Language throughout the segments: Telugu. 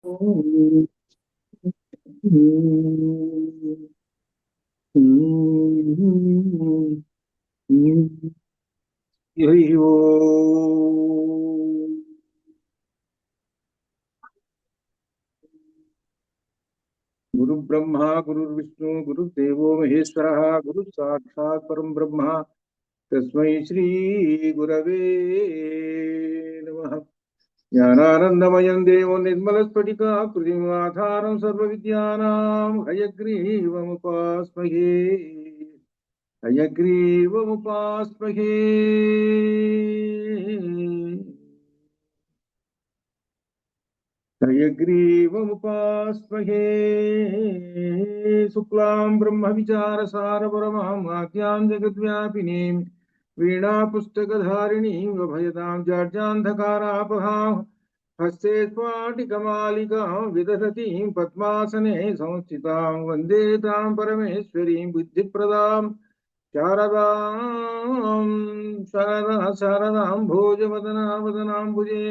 गुरु ब्रह्मा गुरुर्विष्णु गुरुदेवो महेश्वरः गुरु साक्षात् परम ब्रह्म तस्मै श्री गुरवे नमः। ज्ञानानन्दमयं देवं निर्मलस्फटिकाकृतिमाधारं सर्वविद्यानां हयग्रीवमुपास्महे हयग्रीवमुपास्महे। हयग्रीवमुपास्महे शुक्लां ब्रह्मविचारसारपरमां वाक्यां जगद्व्यापिनीं वीणापुस्तकधारिणीं वभयतां जाड्यान्धकारापहां हस्ते स्फाटिकमालिकां विदधतीं पद्मासने संस्थितां वन्दे तां परमेश्वरीं बुद्धिप्रदां शारदां शारदां भोजवदनावदनाम्बुजे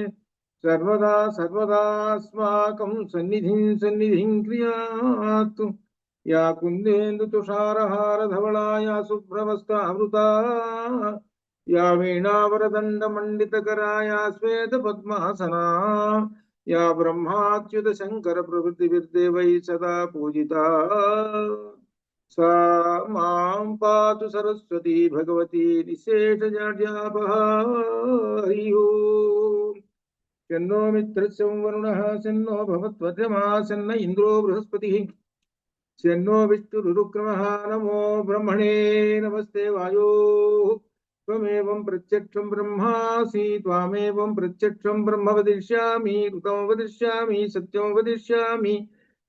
सर्वदा सर्वदास्माकं सन्निधिं क्रियातु या कुन्देन्दु तुषारहार धवला या शुभ्रवस्त्रावृता या वीणावरदण्डमण्डितकरा या श्वेतपद्मासना या ब्रह्माच्युत शङ्कर प्रभृतिभिर्देवैः सदा पूजिता सा मां पातु सरस्वती भगवती निशेषजाड्यापहा। हरि ओम्। शन्नो मित्रस्य वरुणः शन्नो भवत्वर्यमा शन्न इन्द्रो बृहस्पतिः शन्नो विष्णुरुक्रमः नमो ब्रह्मणे नमस्ते वायो त्वमेवं प्रत्यक्षं ब्रह्मासि त्वामेवं प्रत्यक्षं ब्रह्म वदिष्यामि ऋतं वदिष्यामि सत्यं वदिष्यामि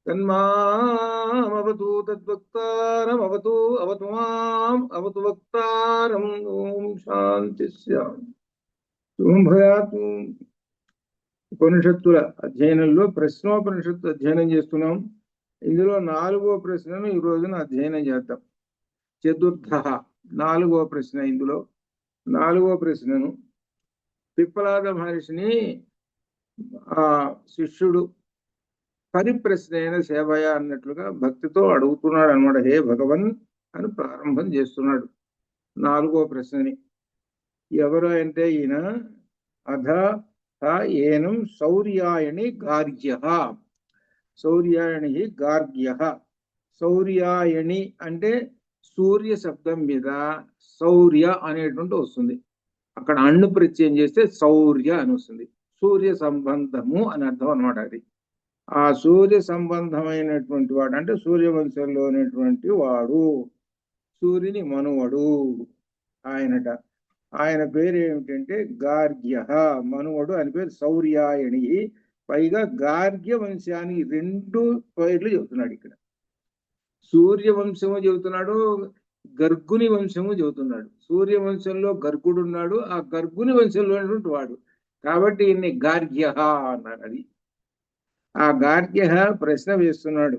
तन्मामवतु तद्वक्तारमवतु अवतु माम् अवतु वक्तारम्। ओम शान्ति स्यात्। ओम भयातु। ఉపనిషత్తుల అధ్యయనంలో ప్రశ్నోపనిషత్తు అధ్యయనం చేస్తున్నాం. ఇందులో 4వ ప్రశ్నను ఈ రోజున అధ్యయనం చేద్దాం. చతుర్థ 4వ ప్రశ్న. ఇందులో 4వ ప్రశ్నను పిప్పలాద మహర్షిని ఆ శిష్యుడు పరిప్రశ్న అయిన సేవయ అన్నట్లుగా భక్తితో అడుగుతున్నాడు అన్నమాట. హే భగవన్ అని ప్రారంభం చేస్తున్నాడు 4వ ప్రశ్నని. ఎవరు అంటే ఈయన అధ ఏనం శౌర్యాయణి గార్గ్య. శౌర్యాయణి గార్గ్య. శౌర్యాయణి అంటే సూర్య శబ్దం మీద శౌర్య అనేటువంటి వస్తుంది. అక్కడ అణ్ణు ప్రత్యయం చేస్తే శౌర్య అని వస్తుంది. సూర్య సంబంధము అని అర్థం అనమాట. అది ఆ సూర్య సంబంధమైనటువంటి వాడు అంటే సూర్యవంశంలో ఉన్నటువంటి వాడు, సూర్యుని మనువడు ఆయనట. ఆయన పేరు ఏమిటంటే గార్గ్య. మనువడు అని పేరు శౌర్యాయణి. పైగా గార్గ్య వంశానికి 2 పేర్లు చెబుతున్నాడు ఇక్కడ. సూర్యవంశము చెబుతున్నాడు, గర్గుని వంశము చెబుతున్నాడు. సూర్యవంశంలో గర్గుడు ఉన్నాడు, ఆ గర్గుని వంశంలో ఉన్నటువంటి వాడు కాబట్టి ఈయన్ని గార్గ్య అన్నారు. అది ఆ గార్గ్య ప్రశ్న వేస్తున్నాడు.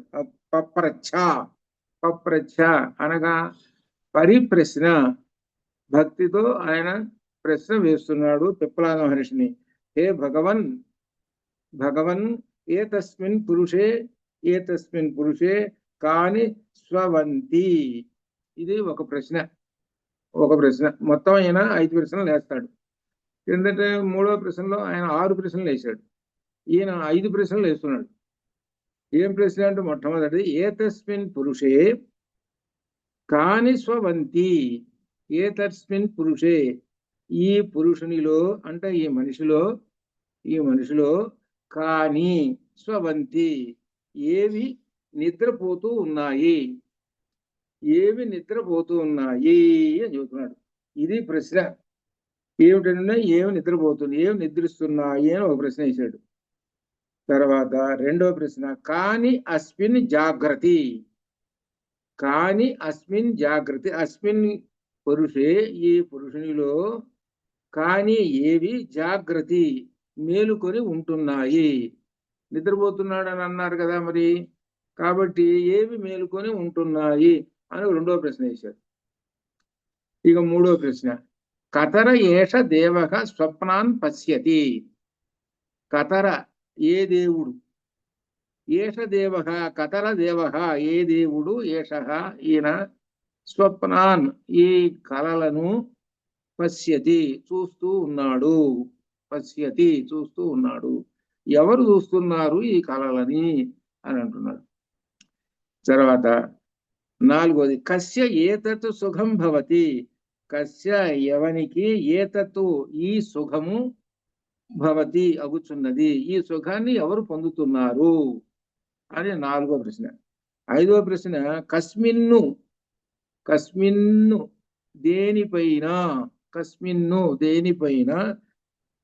పప్రచ్ఛ. పప్రచ్ఛ అనగా పరిప్రశ్న. భక్తితో ఆయన ప్రశ్న వేస్తున్నాడు పిప్పలాద మహర్షిని. హే భగవన్, భగవన్ ఏతస్మిన్ పురుషే కాని స్వవంతి. ఇది ఒక ప్రశ్న. మొత్తం ఆయన 5 ప్రశ్నలు వేస్తాడు. కిందట 3వ ప్రశ్నలో ఆయన 6 ప్రశ్నలు వేశాడు. ఈయన 5 ప్రశ్నలు వేస్తున్నాడు. ఏం ప్రశ్న అంటే మొట్టమొదటిది ఏతస్మిన్ పురుషే కాని స్వవంతి. ఏతస్మిన్ పురుషే, ఈ పురుషునిలో అంటే ఈ మనిషిలో కాని స్వవంతి, ఏవి నిద్రపోతూ ఉన్నాయి అని చెబుతున్నాడు. ఇది ప్రశ్న. ఏమిటంటే ఏమి నిద్రపోతుంది, ఏమి నిద్రిస్తున్నాయి అని ఒక ప్రశ్న వేశాడు. తర్వాత 2వ ప్రశ్న కాని అస్మిన్ జాగ్రత్త. కాని అస్మిన్ జాగ్రత్త, అస్మిన్ పురుషే ఈ పురుషునిలో కాని ఏవి జాగ్రత్త మేలుకొని ఉంటున్నాయి. నిద్రపోతున్నాడు అని అన్నారు కదా మరి, కాబట్టి ఏవి మేలుకొని ఉంటున్నాయి అని 2వ ప్రశ్న వేశాడు. ఇక 3వ ప్రశ్న కతర ఏష దేవః స్వప్నాన్ పశ్యతి. కతర ఏ దేవుడు, ఏష దేవ కతర దేవ, ఏ దేవుడు, ఏష ఈయన, స్వప్నాన్ ఈ కలలను, పశ్యతి చూస్తూ ఉన్నాడు, పశ్యతి చూస్తూ ఉన్నాడు. ఎవరు చూస్తున్నారు ఈ కళలని అని అంటున్నాడు. తర్వాత 4వది, కస్య ఏతత్ సుఖం భవతి, కస్య ఎవనికి, ఏతత్తు ఈ సుఖము, భవతి అగుచున్నది, ఈ సుఖాన్ని ఎవరు పొందుతున్నారు అని 4వ ప్రశ్న. 5వ ప్రశ్న, కస్మిన్ను, కస్మిన్ను దేనిపైన, కస్మిన్ను దేనిపైన,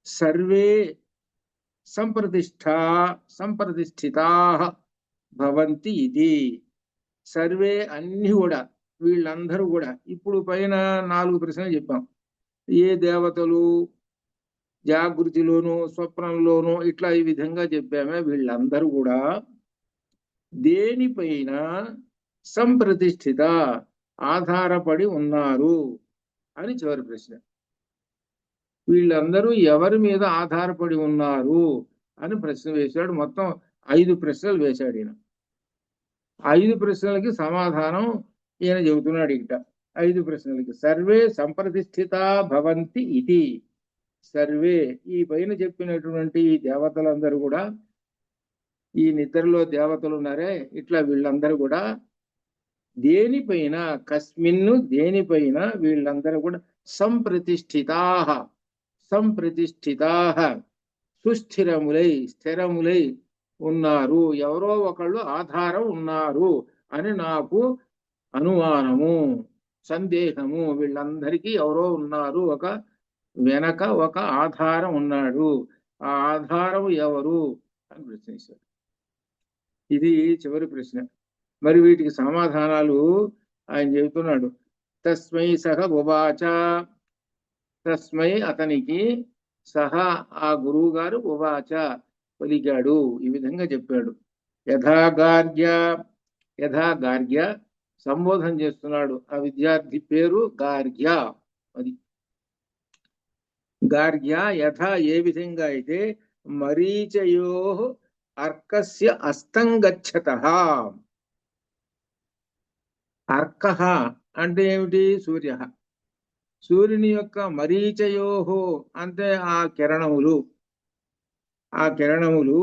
సర్వే సంప్రతిష్ఠితా భవంతి ఇది, సర్వే అన్ని కూడా, వీళ్ళందరూ కూడా, ఇప్పుడు పైన 4 ప్రశ్నలు చెప్పాం. ఏ దేవతలు జాగృతిలోను స్వప్నంలోను ఇట్లా ఈ విధంగా చెప్పామే, వీళ్ళందరూ కూడా దేనిపైన సంప్రతిష్ఠిత ఆధారపడి ఉన్నారు అని చివరి ప్రశ్న. వీళ్ళందరూ ఎవరి మీద ఆధారపడి ఉన్నారు అని ప్రశ్న వేశాడు. మొత్తం 5 ప్రశ్నలు వేశాడు ఈయన. 5 ప్రశ్నలకి సమాధానం ఈయన చెబుతున్నాడు. ఇట 5 ప్రశ్నలకి సర్వే సంప్రతిష్ఠిత భవంతి ఇది, సర్వే ఈ పైన చెప్పినటువంటి ఈ దేవతలందరూ కూడా, ఈ నిద్రలో దేవతలు ఉన్నారే ఇట్లా వీళ్ళందరూ కూడా దేనిపైన, కస్మిన్ను దేనిపైన, వీళ్ళందరూ కూడా సంప్రతిష్ఠితా, సంప్రతిష్ఠితా సుస్థిరములై స్థిరములై ఉన్నారు, ఎవరో ఒకళ్ళు ఆధారం ఉన్నారు అని నాకు అనుమానము, సందేహము. వీళ్ళందరికీ ఎవరో ఉన్నారు, ఒక వెనక ఒక ఆధారం ఉన్నాడు, ఆ ఆధారం ఎవరు అని ప్రశ్నించారు. ఇది చివరి ప్రశ్న. మరి వీటికి సమాధానాలు ఆయన చెబుతున్నాడు. తస్మై సహ ఉవాచ, తస్మై అతనికి, సహ ఆ గురువు గారు, ఉవాచ పలికాడు, ఈ విధంగా చెప్పాడు. యథాగార్గ్య, యథాగార్గ్య సంబోధన చేస్తున్నాడు. ఆ విద్యార్థి పేరు గార్గ్య. అది గార్గ్య, యథా ఏ విధంగా అయితే, మరీచయో అర్కస్య అస్తంగచ్చతః, అర్క అంటే ఏమిటి, సూర్య, సూర్యుని యొక్క మరీచయోహో అంటే ఆ కిరణములు, ఆ కిరణములు,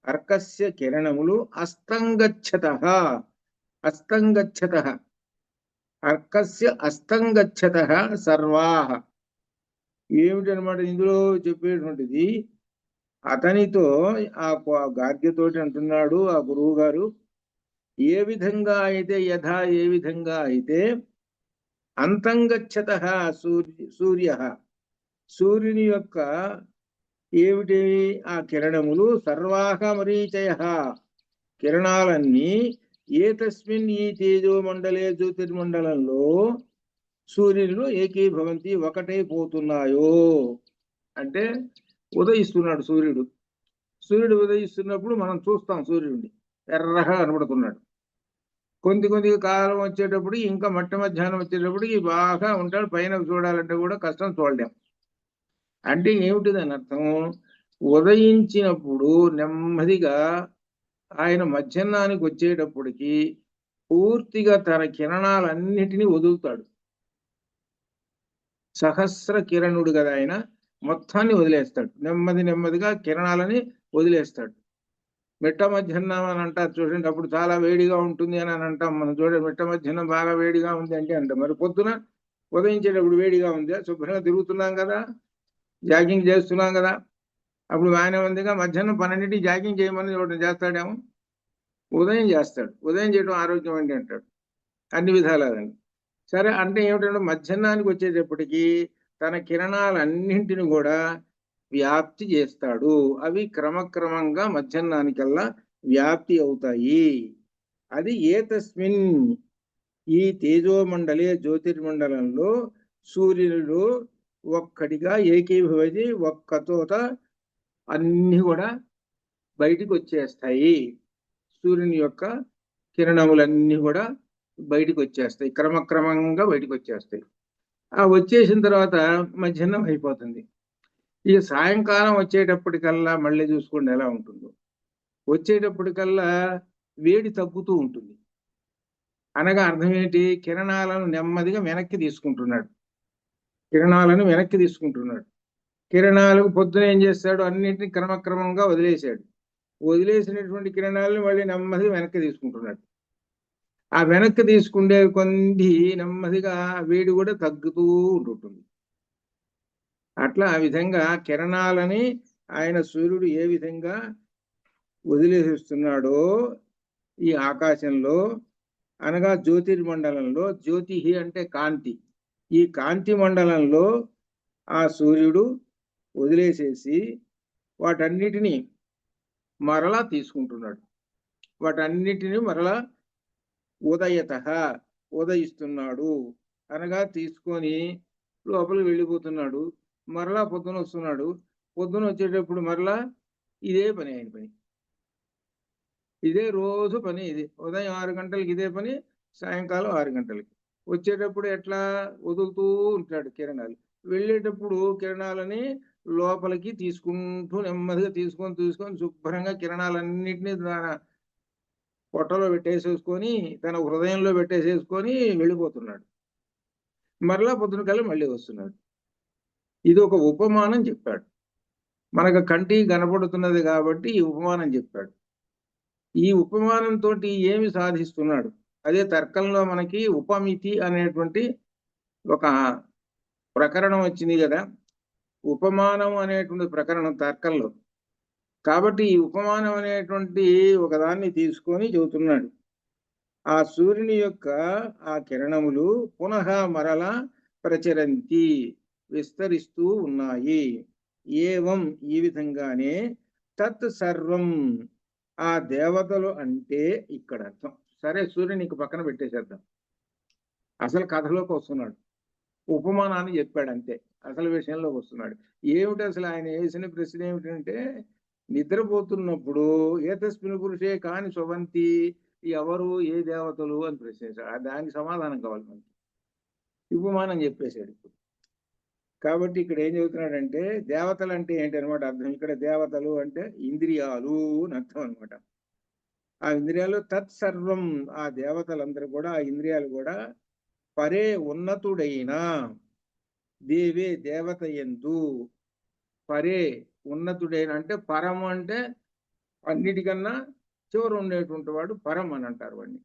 అర్కస్య కిరణములు, అస్తంగచ్చతః, అస్తంగచ్చతః, అర్కస్య అస్తంగచ్చతః సర్వాః. ఏమిటనమాట ఇందులో చెప్పేటువంటిది, అతనితో ఆ గార్గ్యతోటి అంటున్నాడు ఆ గురువు గారు, ఏ విధంగా అయితే, యథా ఏ విధంగా అయితే, అంతంగచ్చతః సూర్య, సూర్యుని యొక్క ఏమిటి ఆ కిరణములు, సర్వాహ మరీచయః కిరణాలన్నీ, ఏతస్మిన్ ఈ తేజోమండలే జ్యోతిర్మండలంలో సూర్యునిలో ఏకీభవంతి ఒకటైపోతున్నాయో, అంటే ఉదయిస్తున్నాడు సూర్యుడు. సూర్యుడు ఉదయిస్తున్నప్పుడు మనం చూస్తాం సూర్యుడిని, ఎర్రగా కనబడుతున్నాడు. కొద్ది కాలం వచ్చేటప్పుడు, ఇంకా మధ్యాహ్నం వచ్చేటప్పటికి బాగా ఉంటాడు, పైన చూడాలంటే కూడా కష్టం, చూడలేం. అంటే ఏమిటిదని అర్థం, ఉదయించినప్పుడు నెమ్మదిగా ఆయన మధ్యాహ్నానికి వచ్చేటప్పటికి పూర్తిగా తన కిరణాలన్నిటినీ వదులుతాడు. సహస్ర కిరణుడు కదా ఆయన, మొత్తాన్ని వదిలేస్తాడు, నెమ్మదిగా కిరణాలని వదిలేస్తాడు. మిట్ట మధ్యాహ్నం అని అంటారు చూడండి, అప్పుడు చాలా వేడిగా ఉంటుంది అని అంటాం మనం. చూడండి, మిట్ట మధ్యాహ్నం బాగా వేడిగా ఉంది అంటే అంటాం. మరి పొద్దున ఉదయించేటప్పుడు వేడిగా ఉంది, శుభ్రంగా తిరుగుతున్నాం కదా, జాగింగ్ చేస్తున్నాం కదా, అప్పుడు బాగానే ఉందిగా. మధ్యాహ్నం 12ంటికి జాగింగ్ చేయమని చూడడం చేస్తాడేమో, ఉదయం చేస్తాడు. ఉదయం చేయడం ఆరోగ్యం అండి అంటాడు, అన్ని విధాలండి. సరే, అంటే ఏమిటంటే మధ్యాహ్నానికి వచ్చేటప్పటికి తన కిరణాలన్నింటిని కూడా వ్యాప్తి చేస్తాడు. అవి క్రమక్రమంగా మధ్యాహ్నానికల్లా వ్యాప్తి అవుతాయి. అది ఏతస్మిన్ ఈ తేజోమండలే జ్యోతిర్మండలంలో సూర్యుడు ఒక్కడిగా ఏకీభవతి, ఒక్కతోట అన్ని కూడా బయటికి వచ్చేస్తాయి. సూర్యుని యొక్క కిరణములన్నీ కూడా బయటికి వచ్చేస్తాయి, క్రమక్రమంగా బయటికి వచ్చేస్తాయి. ఆ వచ్చేసిన తర్వాత మధ్యాహ్నం అయిపోతుంది. ఈ సాయంకాలం వచ్చేటప్పటికల్లా మళ్ళీ చూసుకోండి ఎలా ఉంటుందో. వచ్చేటప్పటికల్లా వేడి తగ్గుతూ ఉంటుంది. అనగా అర్థం ఏంటి? కిరణాలను నెమ్మదిగా వెనక్కి తీసుకుంటున్నాడు. కిరణాలకు పొద్దున ఏం చేస్తాడు? అన్నింటినీ క్రమక్రమంగా వదిలేశాడు. వదిలేసినటువంటి కిరణాలను మళ్ళీ నెమ్మదిగా వెనక్కి తీసుకుంటున్నాడు. ఆ వెనక్కి తీసుకుండే కొంది నెమ్మదిగా వేడి కూడా తగ్గుతూ ఉంటుంది. అట్లా ఆ విధంగా కిరణాలని ఆయన సూర్యుడు ఏ విధంగా వదిలేసేస్తున్నాడో ఈ ఆకాశంలో, అనగా జ్యోతిర్మండలంలో, జ్యోతిహి అంటే కాంతి, ఈ కాంతి మండలంలో ఆ సూర్యుడు వదిలేసేసి వాటన్నిటినీ మరలా తీసుకుంటున్నాడు. వాటన్నిటినీ మరలా ఉదయిస్తున్నాడు, అనగా తీసుకొని లోపలికి వెళ్ళిపోతున్నాడు. మరలా పొద్దున వస్తున్నాడు. పొద్దున వచ్చేటప్పుడు మరలా ఇదే పని, ఆయన పని ఇదే, రోజు పని ఇది. ఉదయం 6 గంటలకి ఇదే పని, సాయంకాలం 6 గంటలకి. వచ్చేటప్పుడు ఎట్లా వదులుతూ ఉంటాడు కిరణాలు. వెళ్ళేటప్పుడు కిరణాలని లోపలికి తీసుకుంటూ నెమ్మదిగా తీసుకొని శుభ్రంగా కిరణాలన్నింటినీ తన పొట్టలో పెట్టేసేసుకొని, తన హృదయంలో పెట్టేసేసుకొని వెళ్ళిపోతున్నాడు. మరలా పొద్దున కల్లా మళ్ళీ వస్తున్నాడు. ఇది ఒక ఉపమానం చెప్పాడు. మనకు కంటికి కనపడుతున్నది కాబట్టి ఈ ఉపమానం చెప్పాడు. ఈ ఉపమానంతో ఏమి సాధిస్తున్నాడు? అదే తర్కంలో మనకి ఉపమితి అనేటువంటి ఒక ప్రకరణం వచ్చింది కదా, ఉపమానం అనేటువంటి ప్రకరణం తర్కంలో. కాబట్టి ఈ ఉపమానం అనేటువంటి ఒకదాన్ని తీసుకొని చెబుతున్నాడు. ఆ సూర్యుని యొక్క ఆ కిరణములు పునః మరల ప్రచరంతి, విస్తరిస్తూ ఉన్నాయి. ఏవం, ఈ విధంగానే తత్ సర్వం, ఆ దేవతలు అంటే ఇక్కడ అర్థం. సరే, సూర్యుని పక్కన పెట్టేసేద్దాం. అసలు కథలోకి వస్తున్నాడు. ఉపమానాన్ని చెప్పాడు అంతే, అసలు విషయంలోకి వస్తున్నాడు. ఏమిటి అసలు ఆయన వేసిన ప్రశ్న ఏమిటంటే, నిద్రపోతున్నప్పుడు ఏతస్మిన్ పురుషే కాని స్రవంతి, ఎవరు, ఏ దేవతలు అని ప్రశ్నించాడు. దానికి సమాధానం కావాలి మనకి. ఉపమానం చెప్పేశాడు ఇప్పుడు. కాబట్టి ఇక్కడ ఏం చెబుతున్నాడంటే, దేవతలు అంటే ఏంటి అనమాట అర్థం. ఇక్కడ దేవతలు అంటే ఇంద్రియాలు అని అర్థం అనమాట. ఆ ఇంద్రియాలు తత్సర్వం, ఆ దేవతలందరూ కూడా, ఆ ఇంద్రియాలు కూడా పరే ఉన్నతుడైన దేవే, దేవత యందు, పరే ఉన్నతుడైన అంటే పరం అంటే అన్నిటికన్నా చివరు ఉండేటువంటి వాడు పరం అని అంటారు వాడిని.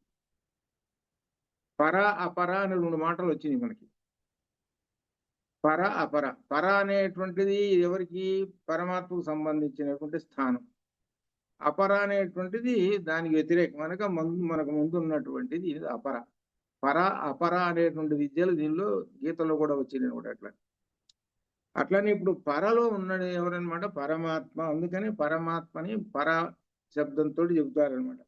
పర అపర అని 2 మాటలు వచ్చినాయి మనకి. పర అపర. పర అనేటువంటిది ఎవరికి? పరమాత్మకు సంబంధించినటువంటి స్థానం. అపర అనేటువంటిది దానికి వ్యతిరేకం. మనకు ముందు ఉన్నటువంటిది ఇది అపర. పర అపర అనేటువంటి విద్యలు దీనిలో గీతలో కూడా వచ్చినాయి కూడా. అట్లనే ఇప్పుడు పరలో ఉన్నది ఎవరనమాట? పరమాత్మ. అందుకని పరమాత్మని పర శబ్దంతో చెబుతారనమాట.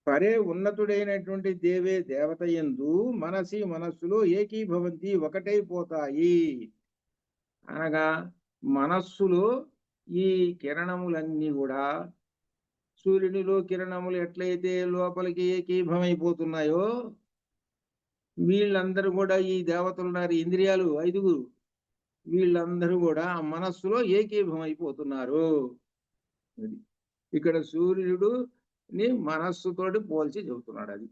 పరే ఉన్నతుడైనటువంటి దేవే, దేవత యందు మనస్సులో ఏకీభవంతి, ఒకటైపోతాయి. అనగా మనస్సులో ఈ కిరణములన్నీ కూడా, సూర్యునిలో కిరణములు ఎట్లయితే లోపలికి ఏకీభవమైపోతున్నాయో, వీళ్ళందరూ కూడా, ఈ దేవతలున్నారు, ఇంద్రియాలు 5, వీళ్ళందరూ కూడా మనస్సులో ఏకీభవమైపోతున్నారు. ఇక్కడ సూర్యుడుని మనస్సుతోటి పోల్చి చెబుతున్నాడు. అది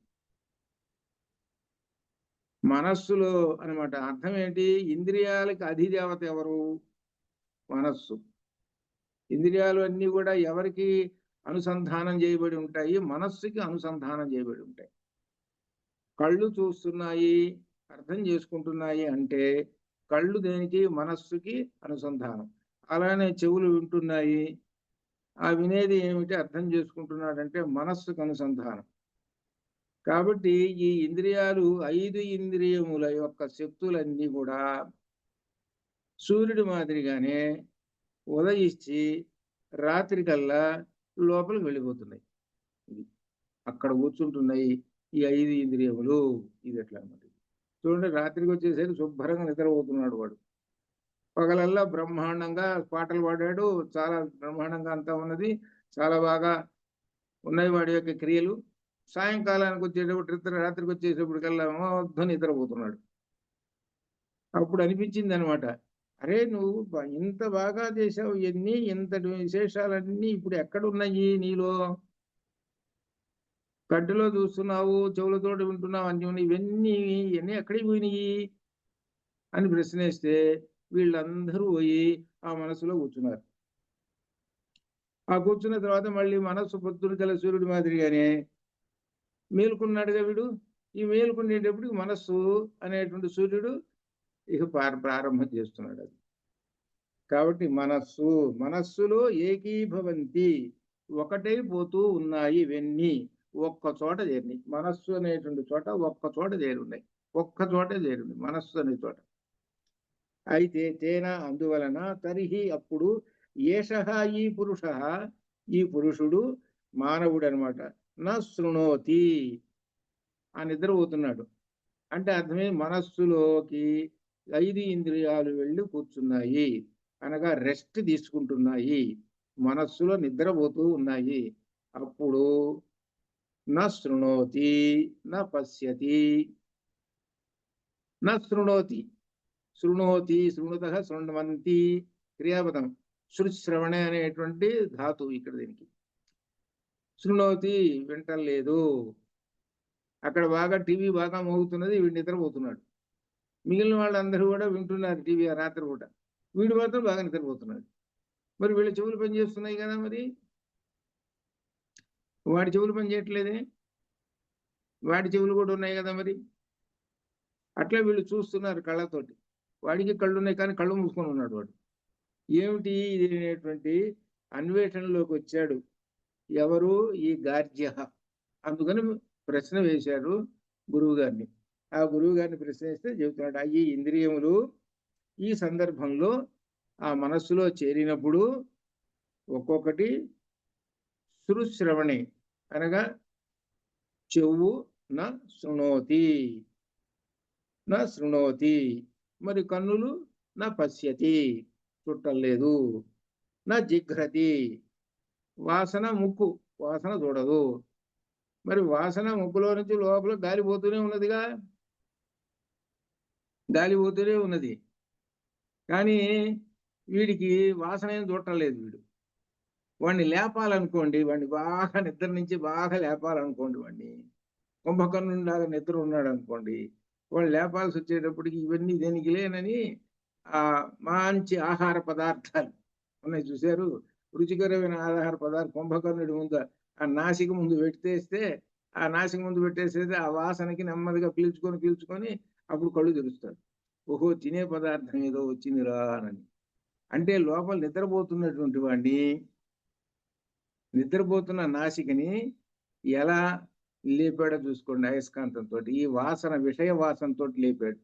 మనస్సులో అనమాట. అర్థం ఏంటి? ఇంద్రియాలకు అధిదేవత ఎవరు? మనస్సు. ఇంద్రియాలు అన్నీ కూడా ఎవరికి అనుసంధానం చేయబడి ఉంటాయి? మనస్సుకి అనుసంధానం చేయబడి ఉంటాయి. కళ్ళు చూస్తున్నాయి, అర్థం చేసుకుంటున్నాయి అంటే కళ్ళు దేనికి? మనస్సుకి అనుసంధానం. అలానే చెవులు వింటున్నాయి, ఆ వినేది ఏమిటి? అర్థం చేసుకుంటున్నాడంటే మనస్సుకు అనుసంధానం. కాబట్టి ఈ ఇంద్రియాలు, 5 ఇంద్రియముల యొక్క శక్తులన్నీ కూడా సూర్యుడి మాదిరిగానే ఉదయించి రాత్రికల్లా లోపలికి వెళ్ళిపోతున్నాయి. అక్కడ కూర్చుంటున్నాయి ఈ 5 ఇంద్రియములు. ఇది ఎట్లా అన్నమాట. చూడండి, రాత్రికి వచ్చేసరికి శుభ్రంగా నిద్రపోతున్నాడు వాడు. పగలల్లా బ్రహ్మాండంగా పాటలు పాడాడు, చాలా బ్రహ్మాండంగా అంతా ఉన్నది, చాలా బాగా ఉన్నాయి వాడి యొక్క క్రియలు. సాయంకాలానికి వచ్చేటప్పుడు, రాత్రికి వచ్చేటప్పటికల్లా మొత్తం నిద్రపోతున్నాడు. అప్పుడు అనిపించింది అనమాట, అరే నువ్వు ఇంత బాగా చేసావు, ఎన్ని ఇంతటి విశేషాలన్నీ ఇప్పుడు ఎక్కడున్నాయి నీలో? కంటిలో చూస్తున్నావు, చెవులతో వింటున్నావు అన్ని ఉన్నాయి, ఇవన్నీ ఎక్కడికి పోయినాయి అని ప్రశ్నిస్తే వీళ్ళందరూ పోయి ఆ మనసులో కూర్చున్నారు. ఆ కూర్చున్న తర్వాత మళ్ళీ మనస్సు పొద్దున కల సూర్యుడి మాదిరిగానే మేలుకున్నాడుగా వీడు. ఈ మేలుకునేటప్పటికి మనస్సు అనేటువంటి సూర్యుడు ఇక ప్రారంభం చేస్తున్నాడు. అది కాబట్టి మనస్సులో ఏకీభవంతి, ఒకటైపోతూ ఉన్నాయి ఇవన్నీ, ఒక్క చోట చేరినాయి. మనస్సు అనేటువంటి చోట ఒక్క చోట చేరున్నాయి, ఒక్క చోట చేరున్నాయి మనస్సు అనే చోట. అయితే తేనా అందువలన తరిహి అప్పుడు ఏషః ఈ పురుషుడు మానవుడు అనమాట, నా శృణోతి ఆ నిద్రపోతున్నాడు. అంటే అర్థమే మనస్సులోకి 5 ఇంద్రియాలు వెళ్ళి కూర్చున్నాయి, అనగా రెస్ట్ తీసుకుంటున్నాయి, మనస్సులో నిద్రపోతూ ఉన్నాయి. అప్పుడు నా శృణోతి నా పశ్యతి, నా శృణోతి శృణుత శృణ్వంతి క్రియాపదం, శృశ్రవణే అనేటువంటి ధాతువు ఇక్కడ దీనికి. శృణోతి వింటలేదు. అక్కడ బాగా టీవీ బాగా మోగుతున్నది, వీడు నిద్రపోతున్నాడు. మిగిలిన వాళ్ళందరూ కూడా వింటున్నారు టీవీ రాత్రి పూట, వీడు మాత్రం బాగా నిద్రపోతున్నాడు. మరి వీళ్ళ చెవులు పనిచేస్తున్నాయి కదా, మరి వాడి చెవులు పనిచేయట్లేదే, వాడి చెవులు కూడా ఉన్నాయి కదా మరి. అట్లా వీళ్ళు చూస్తున్నారు కళ్ళతోటి, వాడికి కళ్ళు ఉన్నాయి కానీ కళ్ళు మూసుకొని ఉన్నాడు వాడు. ఏమిటి ఇది అనేటువంటి అన్వేషణలోకి వచ్చాడు ఎవరు, ఈ గార్జ్య. అందుకని ప్రశ్న వేశారు గురువు గారిని. ఆ గురువు గారిని ప్రశ్నిస్తే చెబుతున్నాడు, ఈ ఇంద్రియములు ఈ సందర్భంలో ఆ మనస్సులో చేరినప్పుడు ఒక్కొక్కటి శృశ్రవణి అనగా చెవు నా శృణోతి, మరి కన్నులు నా పశ్యతి చుట్టలేదు, నా జిఘ్రతి వాసన ముక్కు వాసన చూడదు. మరి వాసన ముక్కులో నుంచి లోపల గాలి పోతూనే ఉన్నదిగా, గాలి పోతూనే ఉన్నది, కానీ వీడికి వాసన ఏం చూడటం లేదు. వీడు వాడిని లేపాలనుకోండి, వాడిని బాగా నిద్ర నుంచి బాగా లేపాలనుకోండి, వాడిని కుంభకర్ణులాగా నిద్ర ఉన్నాడు అనుకోండి, వాళ్ళు లేపాల్సి వచ్చేటప్పటికి ఇవన్నీ దేనికి లేనని ఆ మంచి ఆహార పదార్థాలు ఉన్నాయి చూశారు, రుచికరమైన ఆహార పదార్థం కుంభకర్ణుడి ముందు ఆ నాసిక ముందు పెట్టేస్తే, ఆ నాసిక ముందు పెట్టేసేది ఆ వాసనకి నెమ్మదిగా పీల్చుకొని అప్పుడు కళ్ళు తెరుస్తాడు. ఓహో తినే పదార్థం ఏదో వచ్చిందిరా అని. అంటే లోపల నిద్రపోతున్నటువంటి వాడిని, నిద్రపోతున్న నాసికని ఎలా లేపాడో చూసుకోండి అయస్కాంతంతో. ఈ వాసన విషయ వాసనతో లేపాడు.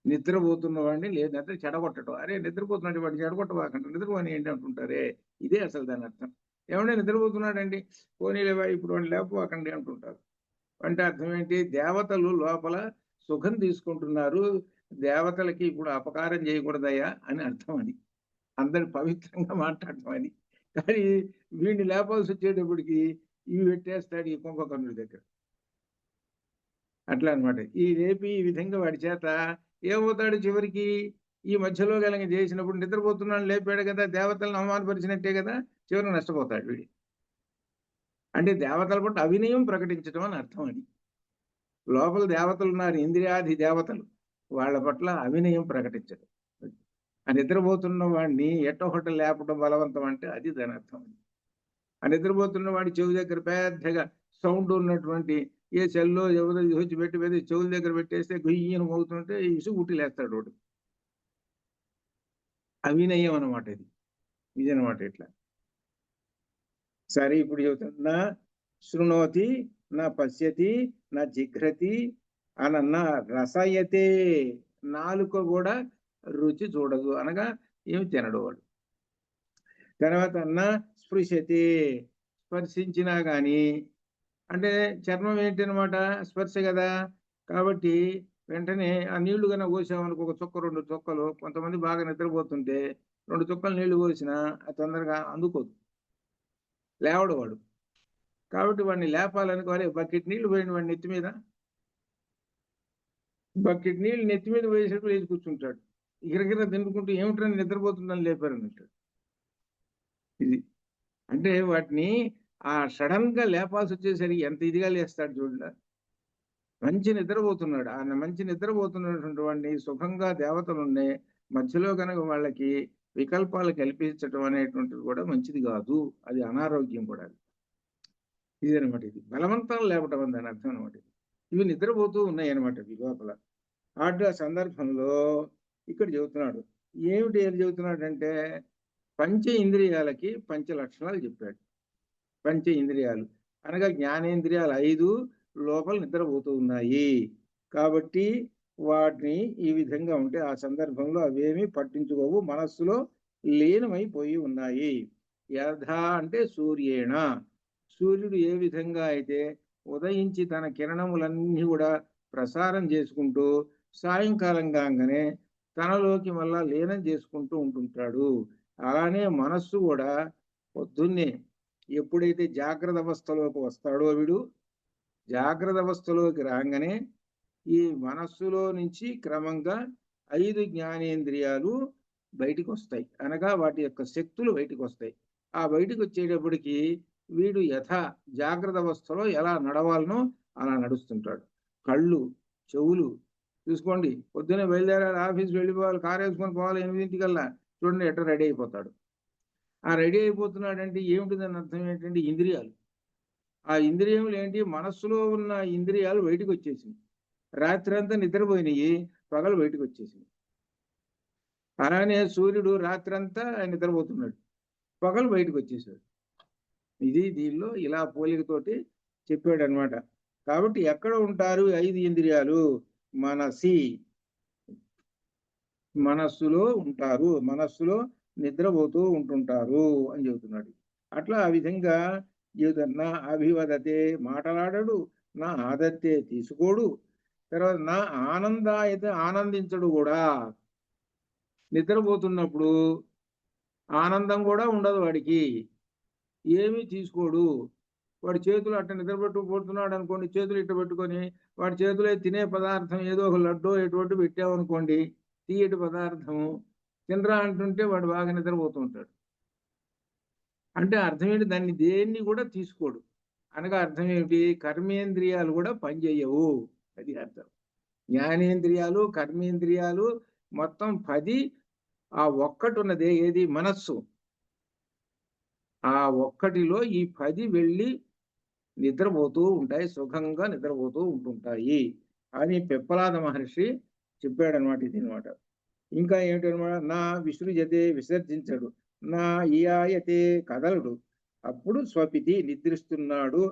నిద్రపోతున్న వాడిని లేదంటే చెడగొట్టడం. అరే నిద్రపోతున్నాడు వాడిని చెడగొట్టవాకండి, నిద్రపోని ఏంటి అంటుంటారే, ఇదే అసలు దాని అర్థం. ఏమంటే నిద్రపోతున్నాడండి, పోనీలేవా ఇప్పుడు వాడిని లేపవాకండి అంటుంటారు. అంటే అర్థం ఏంటి, దేవతలు లోపల సుఖం తీసుకుంటున్నారు, దేవతలకి ఇప్పుడు అపకారం చేయకూడదయ్యా అని అర్థం. అది అందరి పవిత్రంగా మాట్లాడటం అది. కానీ వీడిని లేపాల్సి వచ్చేటప్పటికి ఇవి పెట్టేస్తాడు ఈ కుంభకర్ణుడి దగ్గర. అట్లా అనమాట. ఈ రేపి ఈ విధంగా వాడి చేత ఏమవుతాడు చివరికి, ఈ మధ్యలో కనుక చేసినప్పుడు నిద్రపోతున్నాడు లేపాడు కదా, దేవతలను అవమానపరిచినట్టే కదా, చివరికి నష్టపోతాడు వీడి. అంటే దేవతల పట్ల అవినయం ప్రకటించడం అని అర్థం. అది లోపల దేవతలు ఉన్నారు, ఇంద్రియాది దేవతలు, వాళ్ళ పట్ల అవినయం ప్రకటించడం. ఆ నిద్రపోతున్న వాడిని ఎట్టొకటి లేపడం బలవంతం అంటే అది దాని అర్థం. ఆ నిద్రపోతున్న వాడి చెవి దగ్గర పెద్దగా సౌండ్ ఉన్నటువంటి ఏ సెల్లో ఎవరో వచ్చి పెట్టి చెవుల దగ్గర పెట్టేస్తే గుయ్యన మోగుతుంటే ఇసుగు ఉట్టిలేస్తాడు వాడు. అవినయం అనమాట ఇది. ఇదనమాట ఇట్లా. సరే ఇప్పుడు చెబుతున్నా, శృణోతి నా పశ్యతి నా జిఘ్రతి అనన్నా రసయతే, నాలుక కూడా రుచి చూడదు అనగా ఏమి తినడు వాడు. తర్వాత అన్న స్పృశతే, స్పర్శించినా కానీ, అంటే చర్మం ఏంటనమాట స్పర్శ కదా, కాబట్టి వెంటనే ఆ నీళ్లు కన్నా పోసామనుకో, ఒక చుక్క 2 చుక్కలు, కొంతమంది బాగా నిద్రపోతుంటే 2 చుక్కలు నీళ్లు పోసినా తొందరగా అందుకోదు, లేవడు వాడు. కాబట్టి వాడిని లేపాలనుకోవాలి, బకెట్ నీళ్లు పోయిన వాడి నెత్తి మీద, బకెట్ నీళ్ళు నెత్తి మీద వేసేటప్పుడు లేచి కూర్చుంటాడు. గిరగిర తినుకుంటూ ఏమిటని నిద్రపోతుందని లేపారన్నట్టు. ఇది అంటే వాటిని ఆ సడన్ గా లేపాల్సి వచ్చేసరికి ఎంత ఇదిగా లేస్తాడు చూడండి. మంచి నిద్రపోతున్నాడు. ఆయన మంచి నిద్రపోతున్నటువంటి వాడిని సుఖంగా దేవతలున్నే మధ్యలో కనుక వాళ్ళకి వికల్పాలు కల్పించటం అనేటువంటిది కూడా మంచిది కాదు. అది అనారోగ్యం కూడా. ఇది అనమాట. ఇది బలవంతం లేపటం అని దాని అర్థం అనమాట. ఇవి నిద్రపోతూ ఉన్నాయి అనమాట ఇవి లోపల. ఆ సందర్భంలో ఇక్కడ చెబుతున్నాడు. ఏమిటి ఏం చెబుతున్నాడంటే పంచ ఇంద్రియాలకి పంచ లక్షణాలు చెప్పాడు. పంచ ఇంద్రియాలు అనగా జ్ఞానేంద్రియాలు 5 లోపల నిద్రపోతూ ఉన్నాయి. కాబట్టి వాటిని ఈ విధంగా ఉంటే ఆ సందర్భంలో అవేమీ పట్టించుకోవు, మనస్సులో లీనమైపోయి ఉన్నాయి. యథా అంటే సూర్యేణ, సూర్యుడు ఏ విధంగా అయితే ఉదయించి తన కిరణములన్నీ కూడా ప్రసారం చేసుకుంటూ సాయంకాలం కాగానే తనలోకి మళ్ళా లీనం చేసుకుంటూ ఉంటుంటాడు. అలానే మనస్సు కూడా పొద్దున్నే ఎప్పుడైతే జాగ్రత్త అవస్థలోకి వస్తాడో వీడు, జాగ్రత్త అవస్థలోకి రాగానే ఈ మనస్సులో నుంచి క్రమంగా 5 జ్ఞానేంద్రియాలు బయటికి వస్తాయి. అనగా వాటి యొక్క శక్తులు బయటికి వస్తాయి. ఆ బయటికి వచ్చేటప్పటికి వీడు జాగ్రత్త అవస్థలో ఎలా నడవాలనో అలా నడుస్తుంటాడు. కళ్ళు, చెవులు చూసుకోండి. పొద్దున్నే బయలుదేరాలి, ఆఫీస్కి వెళ్ళిపోవాలి, కారు వేసుకొని పోవాలి 8 చూడండి ఎట్లా రెడీ అయిపోతాడు. ఆ రెడీ అయిపోతున్నాడంటే ఏమిటి దాని అర్థం ఏంటంటే ఇంద్రియాలు. ఆ ఇంద్రియములు ఏంటి, మనస్సులో ఉన్న ఇంద్రియాలు బయటకు వచ్చేసింది. రాత్రి అంతా నిద్రపోయినాయి, పగలు బయటకు వచ్చేసింది. అలానే సూర్యుడు రాత్రంతా నిద్రపోతున్నాడు, పగలు బయటకు వచ్చేసాడు. ఇది దీనిలో ఇలా పోలికతోటి చెప్పాడు అనమాట. కాబట్టి ఎక్కడ ఉంటారు 5 ఇంద్రియాలు? మనస్సులో ఉంటారు, మనస్సులో నిద్రపోతూ ఉంటుంటారు అని చెబుతున్నాడు. అట్లా ఆ విధంగా నా అభివదతే మాటలాడడు, నా ఆదత్తే తీసుకోడు, తర్వాత నా ఆనందాయతే ఆనందించడు కూడా. నిద్రపోతున్నప్పుడు ఆనందం కూడా ఉండదు వాడికి, ఏమీ తీసుకోడు. వాడి చేతులు అట్ట నిద్రపెట్టుకుపోతున్నాడు అనుకోండి, చేతులు ఇట్ట పెట్టుకొని వాడి చేతిలో తినే పదార్థం ఏదో ఒక లడ్డో ఎటువంటి పెట్టామనుకోండి, తీయటి పదార్థము తినరా అంటుంటే వాడు బాగా నిద్రపోతుంటాడు. అంటే అర్థం ఏంటి, దాన్ని దేన్ని కూడా తీసుకోడు. అనగా అర్థం ఏమిటి, కర్మేంద్రియాలు కూడా పనిచేయవు, అది అర్థం. జ్ఞానేంద్రియాలు, కర్మేంద్రియాలు మొత్తం 10. ఆ ఒక్కటి ఉన్నదే ఏది, మనస్సు. ఆ ఒక్కటిలో ఈ 10 వెళ్ళి నిద్రపోతూ ఉంటాయి, సుఖంగా నిద్రపోతూ ఉంటుంటాయి అని పిప్పలాద మహర్షి చెప్పాడనమాట. ఇది అనమాట. ఇంకా ఏమిటనమాట, నా విసృజతే విసర్జించడు, నా ఇయాయతే కదలడు, అప్పుడు స్వపితి నిద్రిస్తున్నాడు